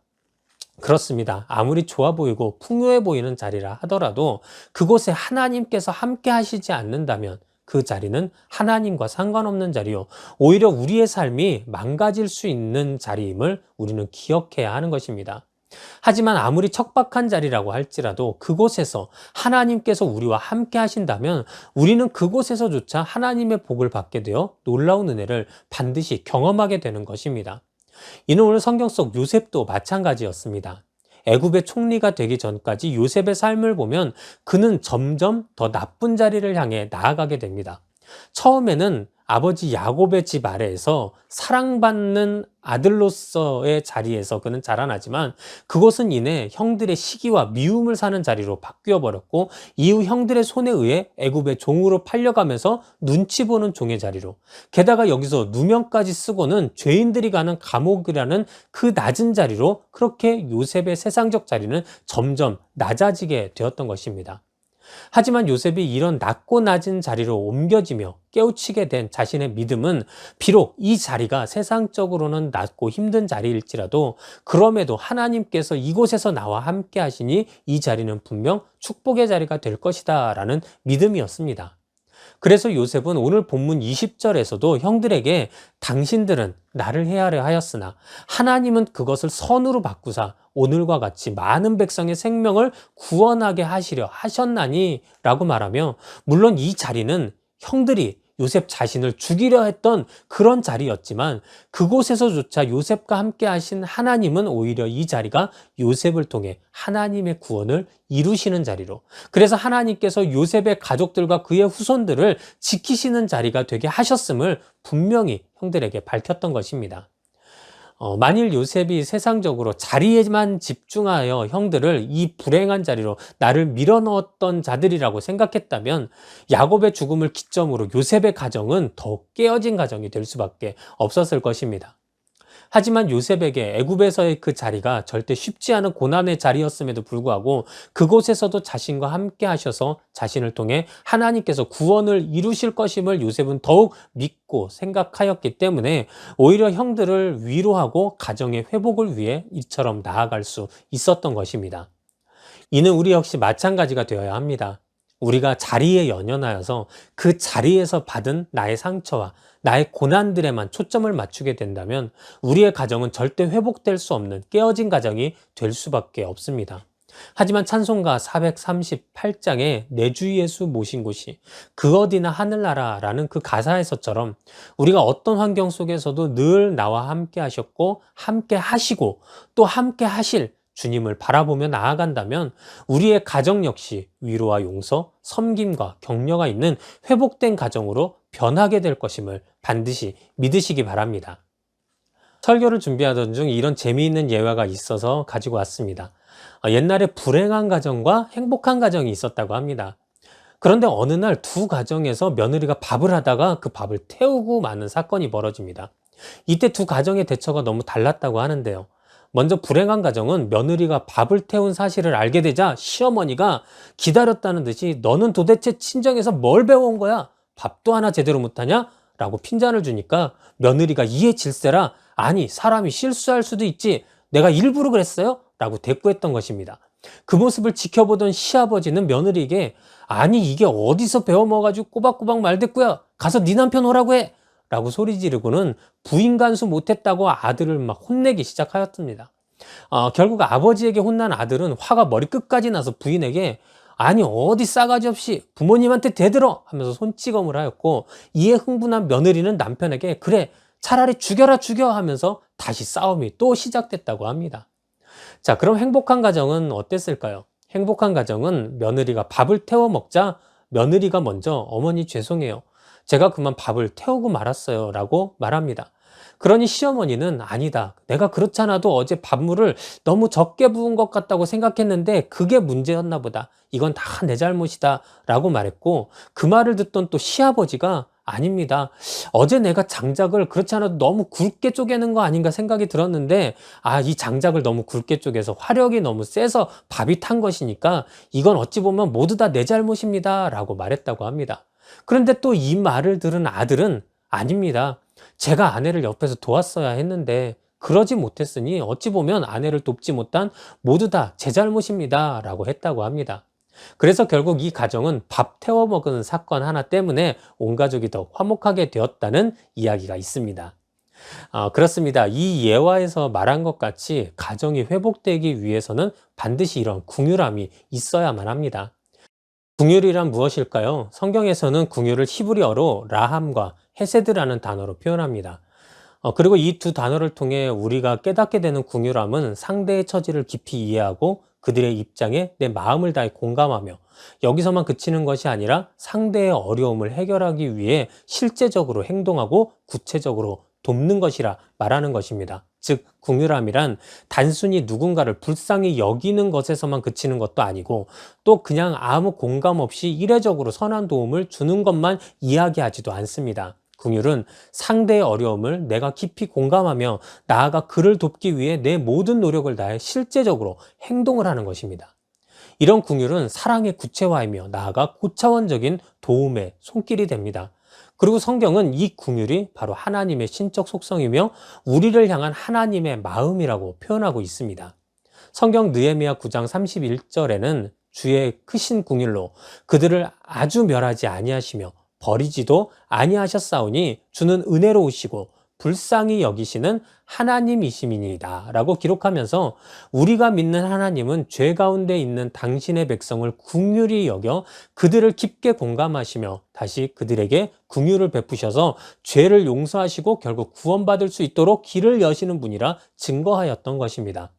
그렇습니다. 아무리 좋아 보이고 풍요해 보이는 자리라 하더라도 그곳에 하나님께서 함께 하시지 않는다면 그 자리는 하나님과 상관없는 자리요. 오히려 우리의 삶이 망가질 수 있는 자리임을 우리는 기억해야 하는 것입니다. 하지만 아무리 척박한 자리라고 할지라도 그곳에서 하나님께서 우리와 함께 하신다면 우리는 그곳에서조차 하나님의 복을 받게 되어 놀라운 은혜를 반드시 경험하게 되는 것입니다. 이는 오늘 성경 속 요셉도 마찬가지였습니다. 애굽의 총리가 되기 전까지 요셉의 삶을 보면 그는 점점 더 나쁜 자리를 향해 나아가게 됩니다. 처음에는 아버지 야곱의 집 아래에서 사랑받는 아들로서의 자리에서 그는 자라나지만 그것은 이내 형들의 시기와 미움을 사는 자리로 바뀌어 버렸고 이후 형들의 손에 의해 애굽의 종으로 팔려가면서 눈치 보는 종의 자리로, 게다가 여기서 누명까지 쓰고는 죄인들이 가는 감옥이라는 그 낮은 자리로, 그렇게 요셉의 세상적 자리는 점점 낮아지게 되었던 것입니다. 하지만 요셉이 이런 낮고 낮은 자리로 옮겨지며 깨우치게 된 자신의 믿음은 비록 이 자리가 세상적으로는 낮고 힘든 자리일지라도 그럼에도 하나님께서 이곳에서 나와 함께 하시니 이 자리는 분명 축복의 자리가 될 것이다 라는 믿음이었습니다. 그래서 요셉은 오늘 본문 20절에서도 형들에게 당신들은 나를 해하려 하였으나 하나님은 그것을 선으로 바꾸사 오늘과 같이 많은 백성의 생명을 구원하게 하시려 하셨나니 라고 말하며, 물론 이 자리는 형들이 요셉 자신을 죽이려 했던 그런 자리였지만 그곳에서조차 요셉과 함께 하신 하나님은 오히려 이 자리가 요셉을 통해 하나님의 구원을 이루시는 자리로, 그래서 하나님께서 요셉의 가족들과 그의 후손들을 지키시는 자리가 되게 하셨음을 분명히 형들에게 밝혔던 것입니다. 만일 요셉이 세상적으로 자리에만 집중하여 형들을 이 불행한 자리로 나를 밀어넣었던 자들이라고 생각했다면 야곱의 죽음을 기점으로 요셉의 가정은 더욱 깨어진 가정이 될 수밖에 없었을 것입니다. 하지만 요셉에게 애굽에서의 그 자리가 절대 쉽지 않은 고난의 자리였음에도 불구하고 그곳에서도 자신과 함께 하셔서 자신을 통해 하나님께서 구원을 이루실 것임을 요셉은 더욱 믿고 생각하였기 때문에 오히려 형들을 위로하고 가정의 회복을 위해 이처럼 나아갈 수 있었던 것입니다. 이는 우리 역시 마찬가지가 되어야 합니다. 우리가 자리에 연연하여서 그 자리에서 받은 나의 상처와 나의 고난들에만 초점을 맞추게 된다면 우리의 가정은 절대 회복될 수 없는 깨어진 가정이 될 수밖에 없습니다. 하지만 찬송가 438장에 내 주 예수 모신 곳이 그 어디나 하늘나라라는 그 가사에서처럼 우리가 어떤 환경 속에서도 늘 나와 함께 하셨고 함께 하시고 또 함께 하실 주님을 바라보며 나아간다면 우리의 가정 역시 위로와 용서, 섬김과 격려가 있는 회복된 가정으로 변하게 될 것임을 반드시 믿으시기 바랍니다. 설교를 준비하던 중 이런 재미있는 예화가 있어서 가지고 왔습니다. 옛날에 불행한 가정과 행복한 가정이 있었다고 합니다. 그런데 어느 날 두 가정에서 며느리가 밥을 하다가 그 밥을 태우고 마는 사건이 벌어집니다. 이때 두 가정의 대처가 너무 달랐다고 하는데요. 먼저 불행한 가정은 며느리가 밥을 태운 사실을 알게 되자 시어머니가 기다렸다는 듯이 너는 도대체 친정에서 뭘 배워온 거야? 밥도 하나 제대로 못하냐? 라고 핀잔을 주니까 며느리가 이에 질세라 아니 사람이 실수할 수도 있지 내가 일부러 그랬어요? 라고 대꾸했던 것입니다. 그 모습을 지켜보던 시아버지는 며느리에게 아니 이게 어디서 배워먹어가지고 꼬박꼬박 말대꾸야 가서 네 남편 오라고 해 라고 소리 지르고는 부인 간수 못했다고 아들을 막 혼내기 시작하였습니다. 결국 아버지에게 혼난 아들은 화가 머리끝까지 나서 부인에게 아니 어디 싸가지 없이 부모님한테 대들어 하면서 손찌검을 하였고 이에 흥분한 며느리는 남편에게 그래 차라리 죽여라 죽여 하면서 다시 싸움이 또 시작됐다고 합니다. 자, 그럼 행복한 가정은 어땠을까요? 행복한 가정은 며느리가 밥을 태워 먹자 며느리가 먼저 어머니 죄송해요. 제가 그만 밥을 태우고 말았어요 라고 말합니다. 그러니 시어머니는 아니다. 내가 그렇잖아도 어제 밥물을 너무 적게 부은 것 같다고 생각했는데 그게 문제였나 보다. 이건 다 내 잘못이다 라고 말했고 그 말을 듣던 또 시아버지가 아닙니다. 어제 내가 장작을 그렇지 않아도 너무 굵게 쪼개는 거 아닌가 생각이 들었는데 이 장작을 너무 굵게 쪼개서 화력이 너무 세서 밥이 탄 것이니까 이건 어찌 보면 모두 다 내 잘못입니다 라고 말했다고 합니다. 그런데 또 이 말을 들은 아들은 아닙니다. 제가 아내를 옆에서 도왔어야 했는데 그러지 못했으니 어찌 보면 아내를 돕지 못한 모두 다 제 잘못입니다 라고 했다고 합니다. 그래서 결국 이 가정은 밥 태워 먹은 사건 하나 때문에 온 가족이 더 화목하게 되었다는 이야기가 있습니다. 그렇습니다. 이 예화에서 말한 것 같이 가정이 회복되기 위해서는 반드시 이런 궁유람이 있어야만 합니다. 궁율이란 무엇일까요? 성경에서는 궁율을 히브리어로 라함과 헤세드라는 단어로 표현합니다. 그리고 이 두 단어를 통해 우리가 깨닫게 되는 궁율함은 상대의 처지를 깊이 이해하고 그들의 입장에 내 마음을 다해 공감하며 여기서만 그치는 것이 아니라 상대의 어려움을 해결하기 위해 실제적으로 행동하고 구체적으로 돕는 것이라 말하는 것입니다. 즉 궁유람이란 단순히 누군가를 불쌍히 여기는 것에서만 그치는 것도 아니고 또 그냥 아무 공감 없이 이례적으로 선한 도움을 주는 것만 이야기하지도 않습니다. 궁율은 상대의 어려움을 내가 깊이 공감하며 나아가 그를 돕기 위해 내 모든 노력을 다해 실제적으로 행동을 하는 것입니다. 이런 궁율은 사랑의 구체화이며 나아가 고차원적인 도움의 손길이 됩니다. 그리고 성경은 이 궁율이 바로 하나님의 신적 속성이며 우리를 향한 하나님의 마음이라고 표현하고 있습니다. 성경 느헤미야 9장 31절에는 주의 크신 궁율로 그들을 아주 멸하지 아니하시며 버리지도 아니하셨사오니 주는 은혜로우시고 불쌍히 여기시는 하나님이심이니이다 라고 기록하면서 우리가 믿는 하나님은 죄 가운데 있는 당신의 백성을 긍휼히 여겨 그들을 깊게 공감하시며 다시 그들에게 긍휼을 베푸셔서 죄를 용서하시고 결국 구원받을 수 있도록 길을 여시는 분이라 증거하였던 것입니다.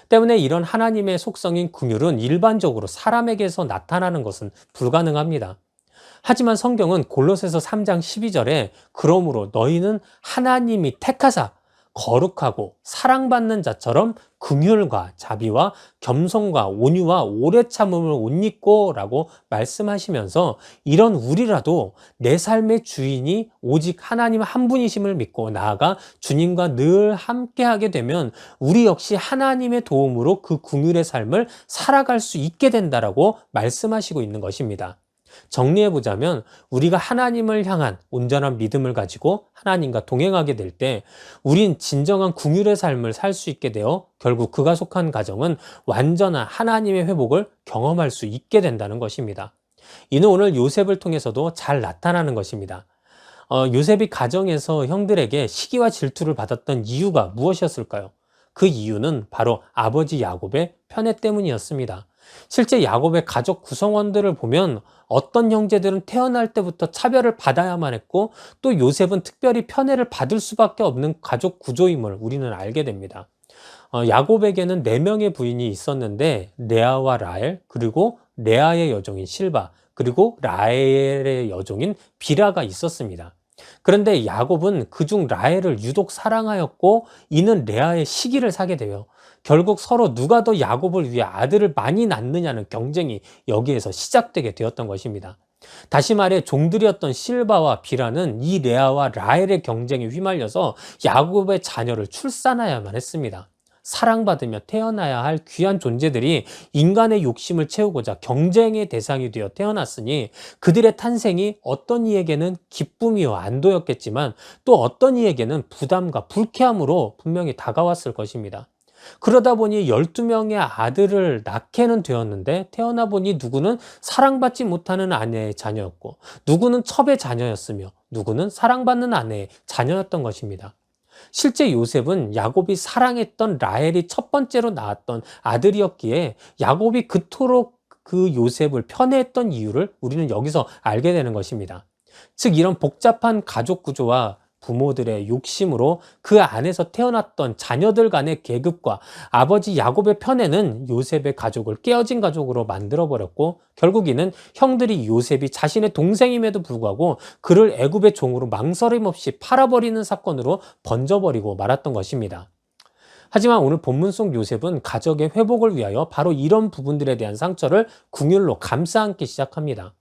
때문에 이런 하나님의 속성인 긍휼은 일반적으로 사람에게서 나타나는 것은 불가능합니다. 하지만 성경은 골로새서 3장 12절에 그러므로 너희는 하나님이 택하사 거룩하고 사랑받는 자처럼 긍휼과 자비와 겸손과 온유와 오래 참음을 옷 입고 라고 말씀하시면서 이런 우리라도 내 삶의 주인이 오직 하나님 한 분이심을 믿고 나아가 주님과 늘 함께하게 되면 우리 역시 하나님의 도움으로 그 긍휼의 삶을 살아갈 수 있게 된다라고 말씀하시고 있는 것입니다. 정리해보자면 우리가 하나님을 향한 온전한 믿음을 가지고 하나님과 동행하게 될 때 우린 진정한 긍휼의 삶을 살 수 있게 되어 결국 그가 속한 가정은 완전한 하나님의 회복을 경험할 수 있게 된다는 것입니다. 이는 오늘 요셉을 통해서도 잘 나타나는 것입니다. 요셉이 가정에서 형들에게 시기와 질투를 받았던 이유가 무엇이었을까요? 그 이유는 바로 아버지 야곱의 편애 때문이었습니다. 실제 야곱의 가족 구성원들을 보면 어떤 형제들은 태어날 때부터 차별을 받아야만 했고 또 요셉은 특별히 편애를 받을 수밖에 없는 가족 구조임을 우리는 알게 됩니다. 야곱에게는 4명의 부인이 있었는데 레아와 라헬, 그리고 레아의 여종인 실바, 그리고 라헬의 여종인 비라가 있었습니다. 그런데 야곱은 그중 라헬을 유독 사랑하였고 이는 레아의 시기를 사게 돼요. 결국 서로 누가 더 야곱을 위해 아들을 많이 낳느냐는 경쟁이 여기에서 시작되게 되었던 것입니다. 다시 말해 종들이었던 실바와 비라는 이 레아와 라헬의 경쟁에 휘말려서 야곱의 자녀를 출산하야만 했습니다. 사랑받으며 태어나야 할 귀한 존재들이 인간의 욕심을 채우고자 경쟁의 대상이 되어 태어났으니 그들의 탄생이 어떤 이에게는 기쁨이요 안도였겠지만 또 어떤 이에게는 부담과 불쾌함으로 분명히 다가왔을 것입니다. 그러다 보니 12명의 아들을 낳게는 되었는데 태어나 보니 누구는 사랑받지 못하는 아내의 자녀였고 누구는 첩의 자녀였으며 누구는 사랑받는 아내의 자녀였던 것입니다. 실제 요셉은 야곱이 사랑했던 라헬이 첫 번째로 낳았던 아들이었기에 야곱이 그토록 그 요셉을 편애했던 이유를 우리는 여기서 알게 되는 것입니다. 즉 이런 복잡한 가족 구조와 부모들의 욕심으로 그 안에서 태어났던 자녀들 간의 계급과 아버지 야곱의 편애는 요셉의 가족을 깨어진 가족으로 만들어버렸고 결국 이는 형들이 요셉이 자신의 동생임에도 불구하고 그를 애굽의 종으로 망설임 없이 팔아버리는 사건으로 번져버리고 말았던 것입니다. 하지만 오늘 본문 속 요셉은 가족의 회복을 위하여 바로 이런 부분들에 대한 상처를 긍휼로 감싸 안기 시작합니다.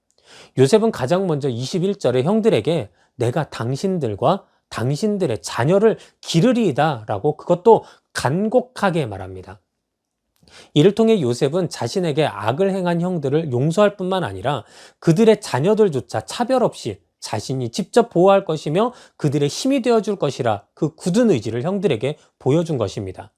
요셉은 가장 먼저 21절에 형들에게 내가 당신들과 당신들의 자녀를 기르리이다 라고 그것도 간곡하게 말합니다. 이를 통해 요셉은 자신에게 악을 행한 형들을 용서할 뿐만 아니라 그들의 자녀들조차 차별 없이 자신이 직접 보호할 것이며 그들의 힘이 되어줄 것이라 그 굳은 의지를 형들에게 보여준 것입니다.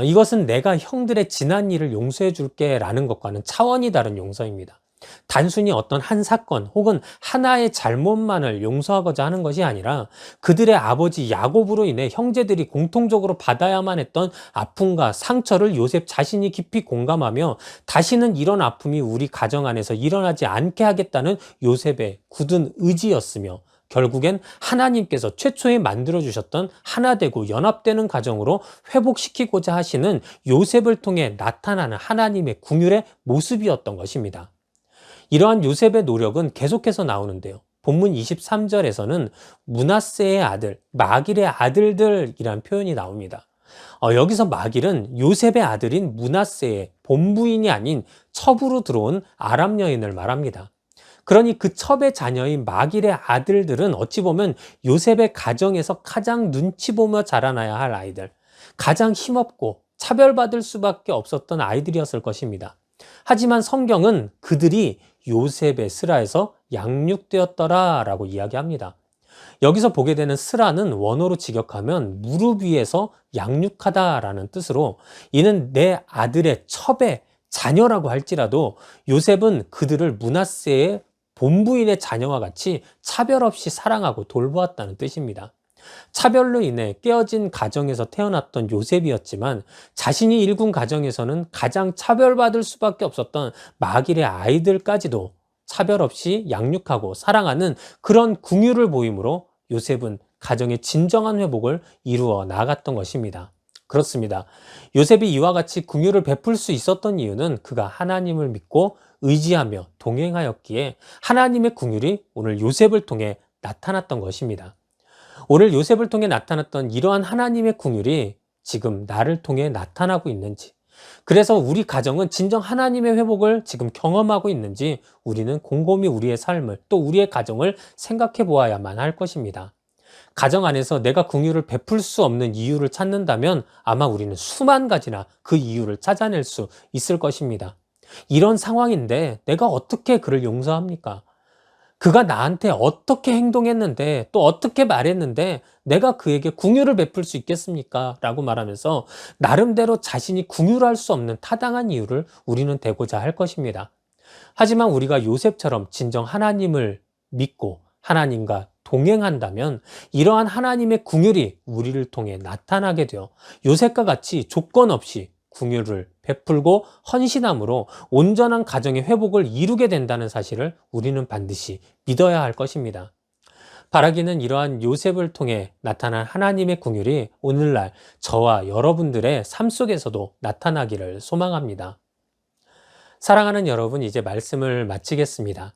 이것은 내가 형들의 지난 일을 용서해 줄게 라는 것과는 차원이 다른 용서입니다. 단순히 어떤 한 사건 혹은 하나의 잘못만을 용서하고자 하는 것이 아니라 그들의 아버지 야곱으로 인해 형제들이 공통적으로 받아야만 했던 아픔과 상처를 요셉 자신이 깊이 공감하며 다시는 이런 아픔이 우리 가정 안에서 일어나지 않게 하겠다는 요셉의 굳은 의지였으며 결국엔 하나님께서 최초에 만들어주셨던 하나 되고 연합되는 가정으로 회복시키고자 하시는 요셉을 통해 나타나는 하나님의 긍휼의 모습이었던 것입니다. 이러한 요셉의 노력은 계속해서 나오는데요. 본문 23절에서는 므낫세의 아들, 마길의 아들들이란 표현이 나옵니다. 여기서 마길은 요셉의 아들인 므낫세의 본부인이 아닌 첩으로 들어온 아람 여인을 말합니다. 그러니 그 첩의 자녀인 마길의 아들들은 어찌 보면 요셉의 가정에서 가장 눈치 보며 자라나야 할 아이들, 가장 힘없고 차별받을 수밖에 없었던 아이들이었을 것입니다. 하지만 성경은 그들이 요셉의 스라에서 양육되었더라 라고 이야기합니다. 여기서 보게 되는 스라는 원어로 직역하면 무릎 위에서 양육하다 라는 뜻으로 이는 내 아들의 첩의 자녀라고 할지라도 요셉은 그들을 므낫세의 본부인의 자녀와 같이 차별 없이 사랑하고 돌보았다는 뜻입니다. 차별로 인해 깨어진 가정에서 태어났던 요셉이었지만 자신이 일군 가정에서는 가장 차별받을 수밖에 없었던 마길의 아이들까지도 차별 없이 양육하고 사랑하는 그런 긍휼을 보임으로 요셉은 가정의 진정한 회복을 이루어 나아갔던 것입니다. 그렇습니다. 요셉이 이와 같이 긍휼을 베풀 수 있었던 이유는 그가 하나님을 믿고 의지하며 동행하였기에 하나님의 긍휼이 오늘 요셉을 통해 나타났던 것입니다. 오늘 요셉을 통해 나타났던 이러한 하나님의 긍휼이 지금 나를 통해 나타나고 있는지, 그래서 우리 가정은 진정 하나님의 회복을 지금 경험하고 있는지 우리는 곰곰이 우리의 삶을 또 우리의 가정을 생각해 보아야만 할 것입니다. 가정 안에서 내가 긍휼을 베풀 수 없는 이유를 찾는다면 아마 우리는 수만 가지나 그 이유를 찾아낼 수 있을 것입니다. 이런 상황인데 내가 어떻게 그를 용서합니까? 그가 나한테 어떻게 행동했는데 또 어떻게 말했는데 내가 그에게 긍휼을 베풀 수 있겠습니까? 라고 말하면서 나름대로 자신이 긍휼할 수 없는 타당한 이유를 우리는 대고자 할 것입니다. 하지만 우리가 요셉처럼 진정 하나님을 믿고 하나님과 동행한다면 이러한 하나님의 긍휼이 우리를 통해 나타나게 되어 요셉과 같이 조건 없이 긍휼을 베풀고 헌신함으로 온전한 가정의 회복을 이루게 된다는 사실을 우리는 반드시 믿어야 할 것입니다. 바라기는 이러한 요셉을 통해 나타난 하나님의 긍휼이 오늘날 저와 여러분들의 삶 속에서도 나타나기를 소망합니다. 사랑하는 여러분, 이제 말씀을 마치겠습니다.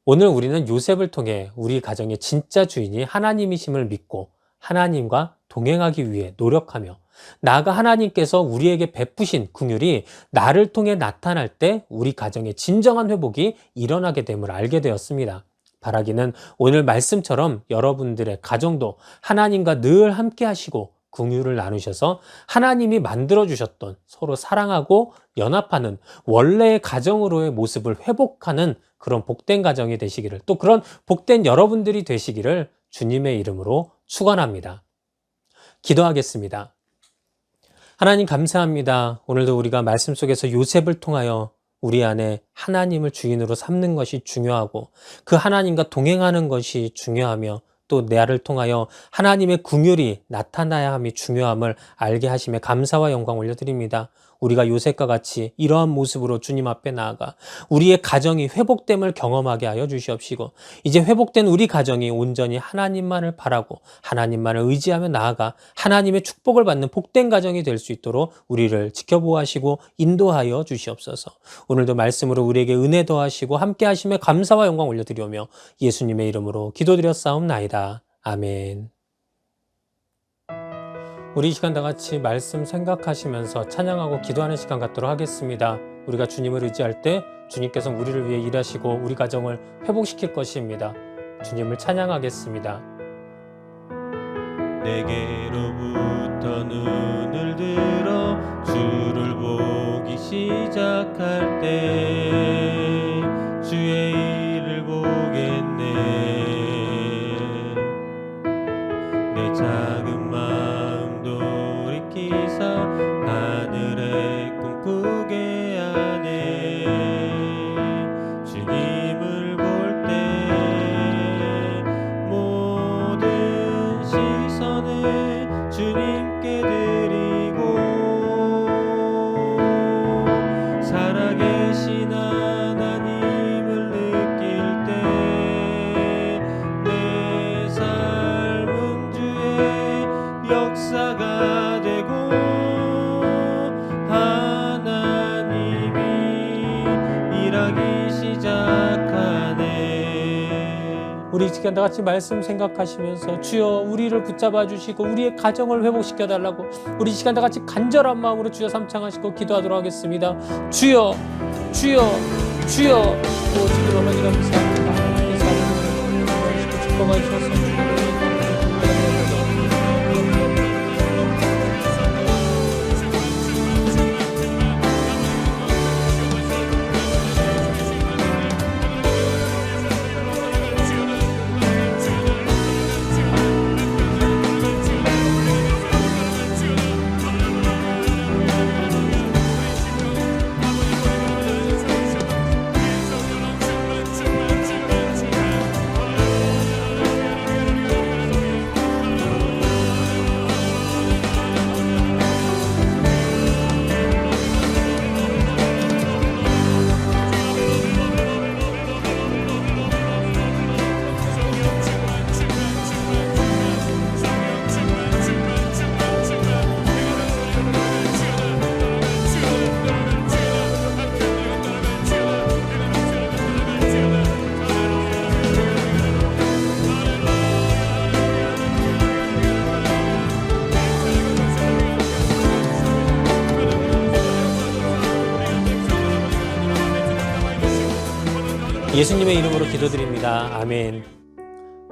오늘 우리는 요셉을 통해 우리 가정의 진짜 주인이 하나님이심을 믿고 하나님과 동행하기 위해 노력하며 나아가 하나님께서 우리에게 베푸신 긍휼이 나를 통해 나타날 때 우리 가정의 진정한 회복이 일어나게 됨을 알게 되었습니다. 바라기는 오늘 말씀처럼 여러분들의 가정도 하나님과 늘 함께 하시고 긍휼을 나누셔서 하나님이 만들어주셨던 서로 사랑하고 연합하는 원래의 가정으로의 모습을 회복하는 그런 복된 가정이 되시기를, 또 그런 복된 여러분들이 되시기를 주님의 이름으로 축원합니다. 기도하겠습니다. 하나님 감사합니다. 오늘도 우리가 말씀 속에서 요셉을 통하여 우리 안에 하나님을 주인으로 삼는 것이 중요하고 그 하나님과 동행하는 것이 중요하며 또 나를 통하여 하나님의 긍휼이 나타나야 함이 중요함을 알게 하심에 감사와 영광 올려드립니다. 우리가 요셉과 같이 이러한 모습으로 주님 앞에 나아가 우리의 가정이 회복됨을 경험하게 하여 주시옵시고 이제 회복된 우리 가정이 온전히 하나님만을 바라고 하나님만을 의지하며 나아가 하나님의 축복을 받는 복된 가정이 될 수 있도록 우리를 지켜보아시고 인도하여 주시옵소서. 오늘도 말씀으로 우리에게 은혜 더하시고 함께 하심에 감사와 영광 올려드리오며 예수님의 이름으로 기도드렸사옵나이다. 아멘. 우리 이 시간 다 같이 말씀 생각하시면서 찬양하고 기도하는 시간 갖도록 하겠습니다. 우리가 주님을 의지할 때 주님께서 우리를 위해 일하시고 우리 가정을 회복시킬 것입니다. 주님을 찬양하겠습니다. 내게로부터 눈을 들어 주를 보기 시작할 때 주의 일을 보겠네. 내 작은 마음 돌이키사 하늘에 꿈꾸게 하네. 주님을 볼 때 모든 시선을 주님께 드리고 살아계신 하나님을 느낄 때 내 삶은 주의 역사가 되고 하나님이 일하기 시작하네. 우리 이 시간 다 같이 말씀 생각하시면서 주여 우리를 붙잡아 주시고 우리의 가정을 회복시켜 달라고 우리 이 시간 다 같이 간절한 마음으로 주여 삼창하시고 기도하도록 하겠습니다. 주여 주여 주여. 오 주님 어머니 감사합니다. 하나님께서 아버지를 축복하셔서 예수님의 이름으로 기도드립니다. 아멘.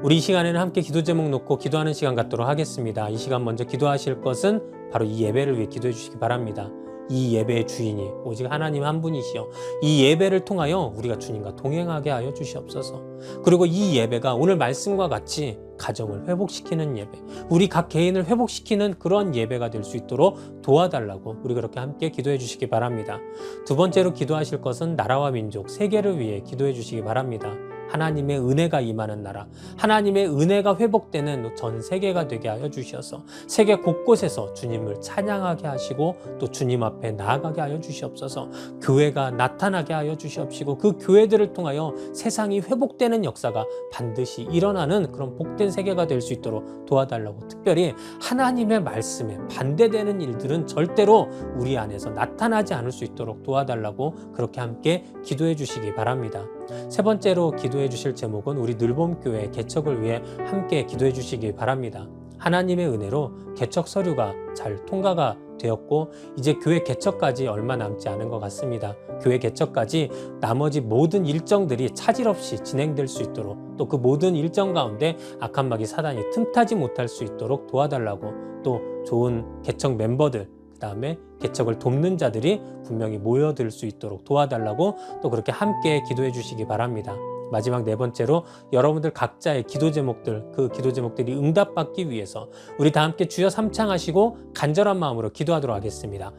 우리 이 시간에는 함께 기도 제목 놓고 기도하는 시간 갖도록 하겠습니다. 이 시간 먼저 기도하실 것은 바로 이 예배를 위해 기도해 주시기 바랍니다. 이 예배의 주인이 오직 하나님 한 분이시여, 이 예배를 통하여 우리가 주님과 동행하게 하여 주시옵소서. 그리고 이 예배가 오늘 말씀과 같이 가정을 회복시키는 예배, 우리 각 개인을 회복시키는 그런 예배가 될 수 있도록 도와달라고 우리 그렇게 함께 기도해 주시기 바랍니다. 두 번째로 기도하실 것은 나라와 민족, 세계를 위해 기도해 주시기 바랍니다. 하나님의 은혜가 임하는 나라, 하나님의 은혜가 회복되는 전 세계가 되게 하여 주시어서 세계 곳곳에서 주님을 찬양하게 하시고 또 주님 앞에 나아가게 하여 주시옵소서. 교회가 나타나게 하여 주시옵시고 그 교회들을 통하여 세상이 회복되는 역사가 반드시 일어나는 그런 복된 세계가 될 수 있도록 도와달라고, 특별히 하나님의 말씀에 반대되는 일들은 절대로 우리 안에서 나타나지 않을 수 있도록 도와달라고 그렇게 함께 기도해 주시기 바랍니다. 세 번째로 기도해 주실 제목은 우리 늘봄교회 개척을 위해 함께 기도해 주시기 바랍니다. 하나님의 은혜로 개척 서류가 잘 통과가 되었고 이제 교회 개척까지 얼마 남지 않은 것 같습니다. 교회 개척까지 나머지 모든 일정들이 차질 없이 진행될 수 있도록, 또 그 모든 일정 가운데 악한 마귀 사단이 틈타지 못할 수 있도록 도와달라고, 또 좋은 개척 멤버들, 그 다음에 개척을 돕는 자들이 분명히 모여들 수 있도록 도와달라고 또 그렇게 함께 기도해 주시기 바랍니다. 마지막 네 번째로 여러분들 각자의 기도 제목들, 그 기도 제목들이 응답받기 위해서 우리 다 함께 주여 삼창하시고 간절한 마음으로 기도하도록 하겠습니다.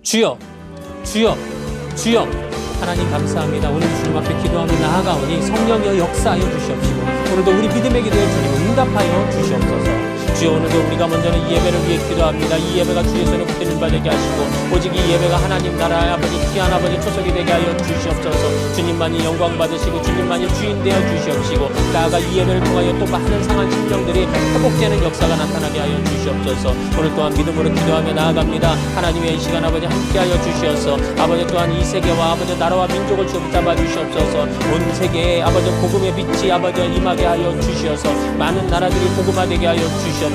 주여, 주여, 주여. 하나님 감사합니다. 오늘 주님 앞에 기도하며 나아가오니 성령이여 역사하여 주시옵시고 오늘도 우리 믿음의 기도에 주님 응답하여 주시옵소서. 주여, 오늘도 우리가 먼저는 이 예배를 위해 기도합니다. 이 예배가 주의 손에 붙드는 바 되게 하시고 오직 이 예배가 하나님 나라의 아버지 귀한 아버지 초석이 되게 하여 주시옵소서. 주님만이 영광 받으시고 주님만이 주인 되어 주시옵시고 나아가 이 예배를 통하여 또 많은 상한 심령들이 회복되는 역사가 나타나게 하여 주시옵소서. 오늘 또한 믿음으로 기도하며 나아갑니다. 하나님의 이 시간 아버지 함께하여 주시옵소서. 아버지 또한 이 세계와 아버지 나라와 민족을 붙잡아 주시옵소서. 온 세계에 아버지 복음의 빛이 아버지 임하게 하여 주시옵소서. 많은 나라들이 복음화되게 하여 주시옵소서.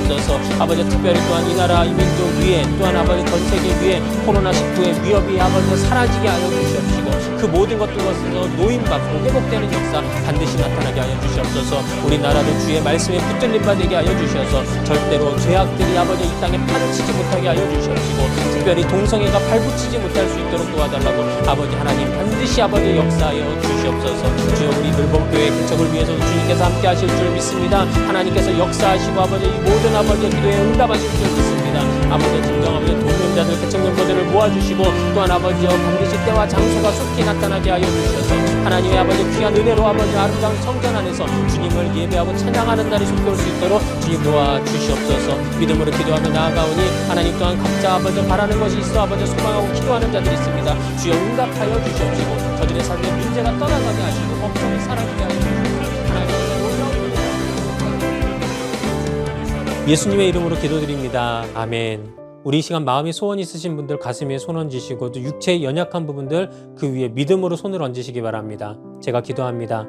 아버지 특별히 또한 이 나라 이 민족 위에 또한 아버지 전 세계 위에 코로나19의 위협이 아버지 사라지게 하여 주시옵시고 그 모든 것들에서 노임받고 회복되는 역사 반드시 나타나게 하여 주시옵소서. 우리나라도 주의 말씀에 붙들림 바 되게 하여 주셔서 절대로 죄악들이 아버지 이 땅에 팔을 치지 못하게 하여 주시옵시고 특별히 동성애가 발붙이지 못할 수 있도록 도와달라고 아버지 하나님 반드시 아버지 역사하여 주시옵소서. 주여, 우리 늘봄교회 개척을 위해서도 주님께서 함께 하실 줄 믿습니다. 하나님께서 역사하시고 아버지 이 모든 아버지의 기도에 응답하실 줄 믿습니다. 아버지 진정 아버지 돕는 자들 개척 멤버들을 모아주시고 또한 아버지여 반드시 때와 장소가 속히 나타나게 하여 주셔서 하나님의 아버지 귀한 은혜로 아버지 아름다운 성전 안에서 주님을 예배하고 찬양하는 날이 속히 올 수 있도록 주님 도와주시옵소서. 믿음으로 기도하며 나아가오니 하나님 또한 각자 아버지 바라는 것이 있어 아버지 소망하고 기도하는 자들이 있습니다. 주여 응답하여 주시옵시고 저들의 삶의 문제가 떠나가게 하시고 걱정이 사라지게 하여 주시옵소서. 예수님의 이름으로 기도드립니다. 아멘. 우리 이 시간 마음에 소원 있으신 분들 가슴에 손 얹으시고 또 육체의 연약한 부분들 그 위에 믿음으로 손을 얹으시기 바랍니다. 제가 기도합니다.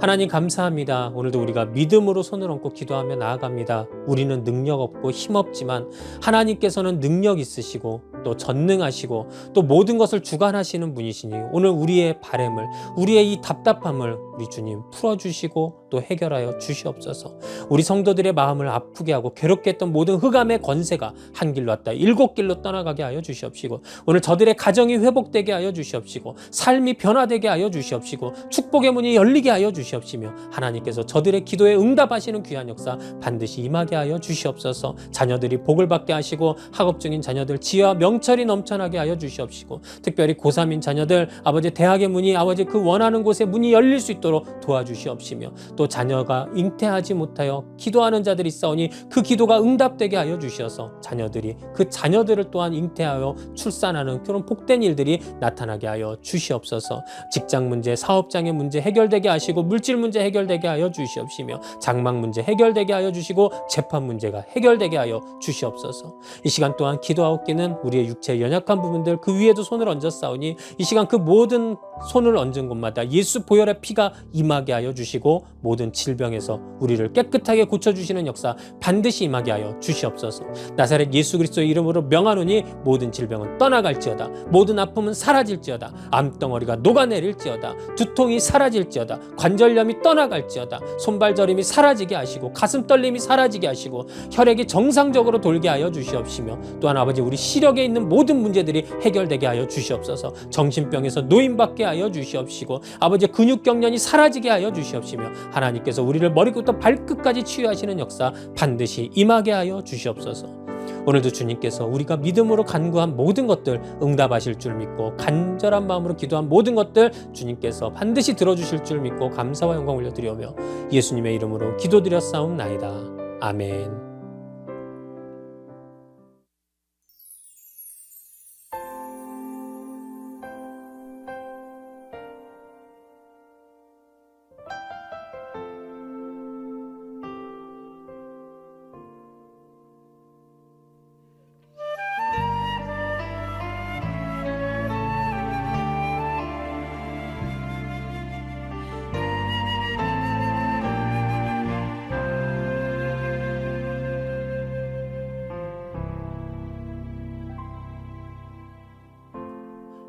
하나님 감사합니다. 오늘도 우리가 믿음으로 손을 얹고 기도하며 나아갑니다. 우리는 능력 없고 힘 없지만 하나님께서는 능력 있으시고 또 전능하시고 또 모든 것을 주관하시는 분이시니 오늘 우리의 바램을, 우리의 이 답답함을 우리 주님 풀어주시고 또 해결하여 주시옵소서. 우리 성도들의 마음을 아프게 하고 괴롭게 했던 모든 흑암의 권세가 한 길로 왔다 7길로 떠나가게 하여 주시옵시고 오늘 저들의 가정이 회복되게 하여 주시옵시고 삶이 변화되게 하여 주시옵시고 축복의 문이 열리게 하여 주시옵시며 하나님께서 저들의 기도에 응답하시는 귀한 역사 반드시 임하게 하여 주시옵소서. 자녀들이 복을 받게 하시고 학업 중인 자녀들 지혜와 명철이 넘쳐나게 하여 주시옵시고 특별히 고3인 자녀들 아버지 대학의 문이 아버지 그 원하는 곳에 문이 열릴 수 있도록 도와주시옵시며 또 자녀가 잉태하지 못하여 기도하는 자들이 있사오니 그 기도가 응답되게 하여 주셔서 자녀들이 그 자녀들을 또한 잉태하여 출산하는 그런 복된 일들이 나타나게 하여 주시옵소서. 직장 문제, 사업장의 문제 해결되게 하시고 물질 문제 해결되게 하여 주시옵시며 장막 문제 해결되게 하여 주시고 재판 문제가 해결되게 하여 주시옵소서. 이 시간 또한 기도하옵기는 우리의 육체의 연약한 부분들 그 위에도 손을 얹었사오니 이 시간 그 모든 손을 얹은 곳마다 예수 보혈의 피가 임하게 하여 주시고 모든 질병에서 우리를 깨끗하게 고쳐주시는 역사 반드시 임하게 하여 주시옵소서. 나사렛 예수 그리스도의 이름으로 명하노니 모든 질병은 떠나갈지어다. 모든 아픔은 사라질지어다. 암덩어리가 녹아내릴지어다. 두통이 사라질지어다. 관절염이 떠나갈지어다. 손발 저림이 사라지게 하시고 가슴 떨림이 사라지게 하시고 혈액이 정상적으로 돌게 하여 주시옵시며 또한 아버지 우리 시력에 있는 모든 문제들이 해결되게 하여 주시옵소서. 정신병에서 노인받게 하여 주시옵시고 아버지 근육경련이 사라지게 하여 주시옵시며 하나님께서 우리를 머리부터 발끝까지 치유하시는 역사 반드시 임하게 하여 주시옵소서. 오늘도 주님께서 우리가 믿음으로 간구한 모든 것들 응답하실 줄 믿고 간절한 마음으로 기도한 모든 것들 주님께서 반드시 들어주실 줄 믿고 감사와 영광 올려드리오며 예수님의 이름으로 기도드렸사옵나이다. 아멘.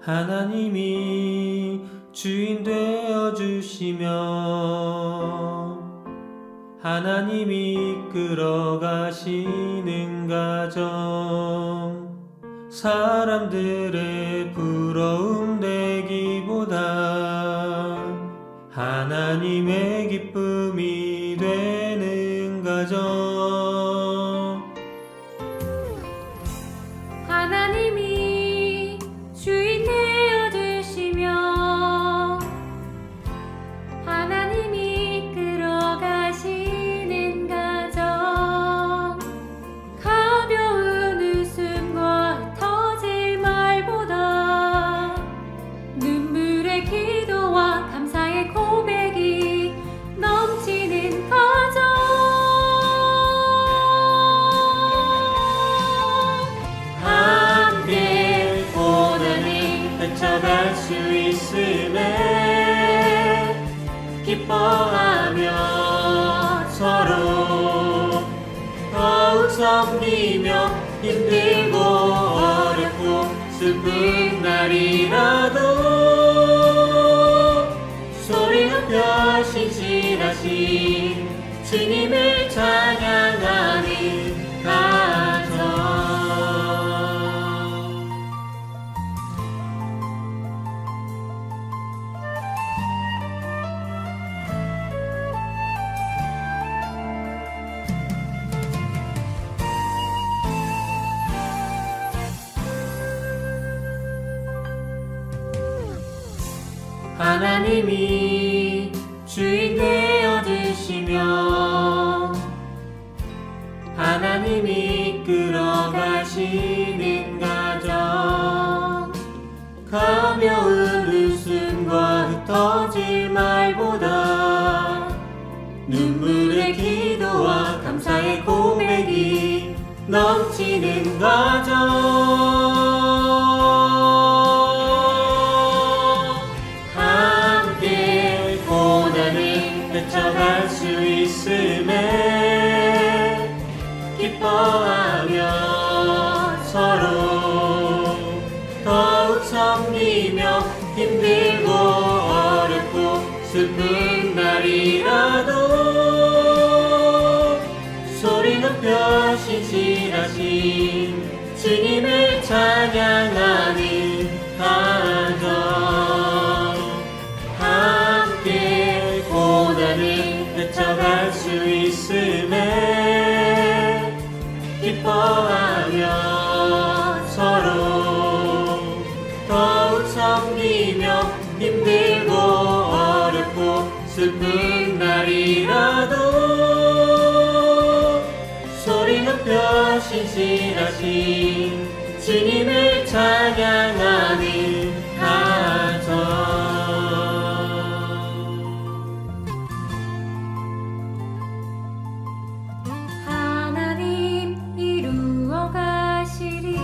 하나님이 주인 되어 주시며 하나님이 이끌어 가시는 가정 사람들의 부러움 되기보다 하나님의 기쁨이 되는 가정 하나님이 주인 되어 주시며 하나님이 이끌어 가시는 가정 가벼운 웃음과 터질 말보다 눈물의 기도와 감사의 고백이 넘치는 가정 함께 고난을 헤쳐갈 수 있음에 기뻐하며 서로 더욱 섬기며 힘들고 어렵고 슬픈 날이라도 소리 높여 신실하신 주님을 찬양하는 가정 하나님이 주인 되어 주시며 하나님이 이끌어 가시는 가정 가벼운 웃음과 흩어질 말보다 눈물의 기도와 감사의 고백이 넘치는 가정 함께 고난을 헤쳐갈 수 있음에 기뻐하며 서로 더욱 섬기며 힘들고 어렵고 슬픈 날이라도 소리 높여 신실하신 주님을 찬양하는 가정 함께 고난을 헤쳐갈 수 있음에 기뻐하며 서로 더욱 섬기며 힘들고 어렵고 슬픈 날이라도 소리 높여 신실하신 주님을 찬양하는 가정 하나님 이루어 가시리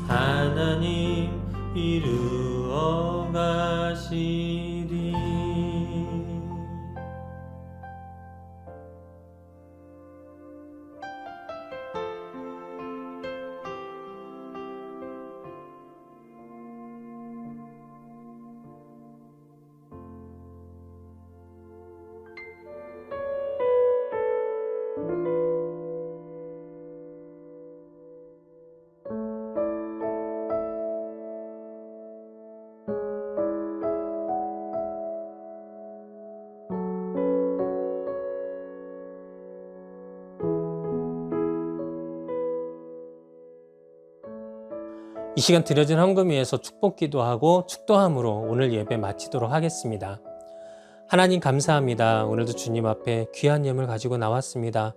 하나님 이루어 가시리. 이 시간 드려진 헌금 위에서 축복 기도하고 축도함으로 오늘 예배 마치도록 하겠습니다. 하나님 감사합니다. 오늘도 주님 앞에 귀한 예물 가지고 나왔습니다.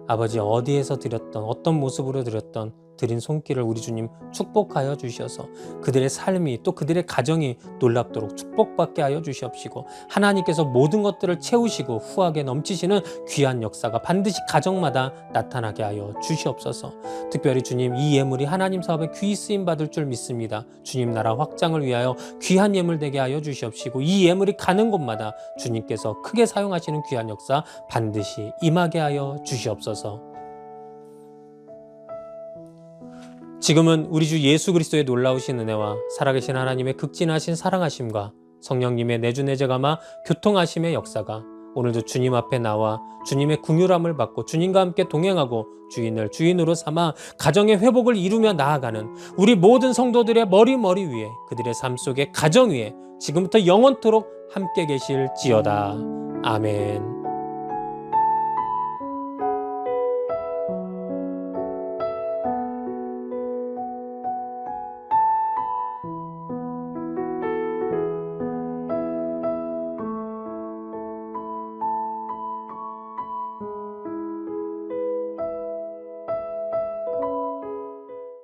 아버지, 어디에서 드렸던 어떤 모습으로 드렸던 드린 손길을 우리 주님 축복하여 주셔서 그들의 삶이 또 그들의 가정이 놀랍도록 축복받게 하여 주시옵시고 하나님께서 모든 것들을 채우시고 후하게 넘치시는 귀한 역사가 반드시 가정마다 나타나게 하여 주시옵소서. 특별히 주님, 이 예물이 하나님 사업에 귀히 쓰임 받을 줄 믿습니다. 주님 나라 확장을 위하여 귀한 예물 되게 하여 주시옵시고 이 예물이 가는 곳마다 주님께서 크게 사용하시는 귀한 역사 반드시 임하게 하여 주시옵소서. 지금은 우리 주 예수 그리스도의 놀라우신 은혜와 살아계신 하나님의 극진하신 사랑하심과 성령님의 내주내제감화 교통하심의 역사가 오늘도 주님 앞에 나와 주님의 긍휼함을 받고 주님과 함께 동행하고 주인을 주인으로 삼아 가정의 회복을 이루며 나아가는 우리 모든 성도들의 머리 위에 그들의 삶 속에 가정 위에 지금부터 영원토록 함께 계실지어다. 아멘.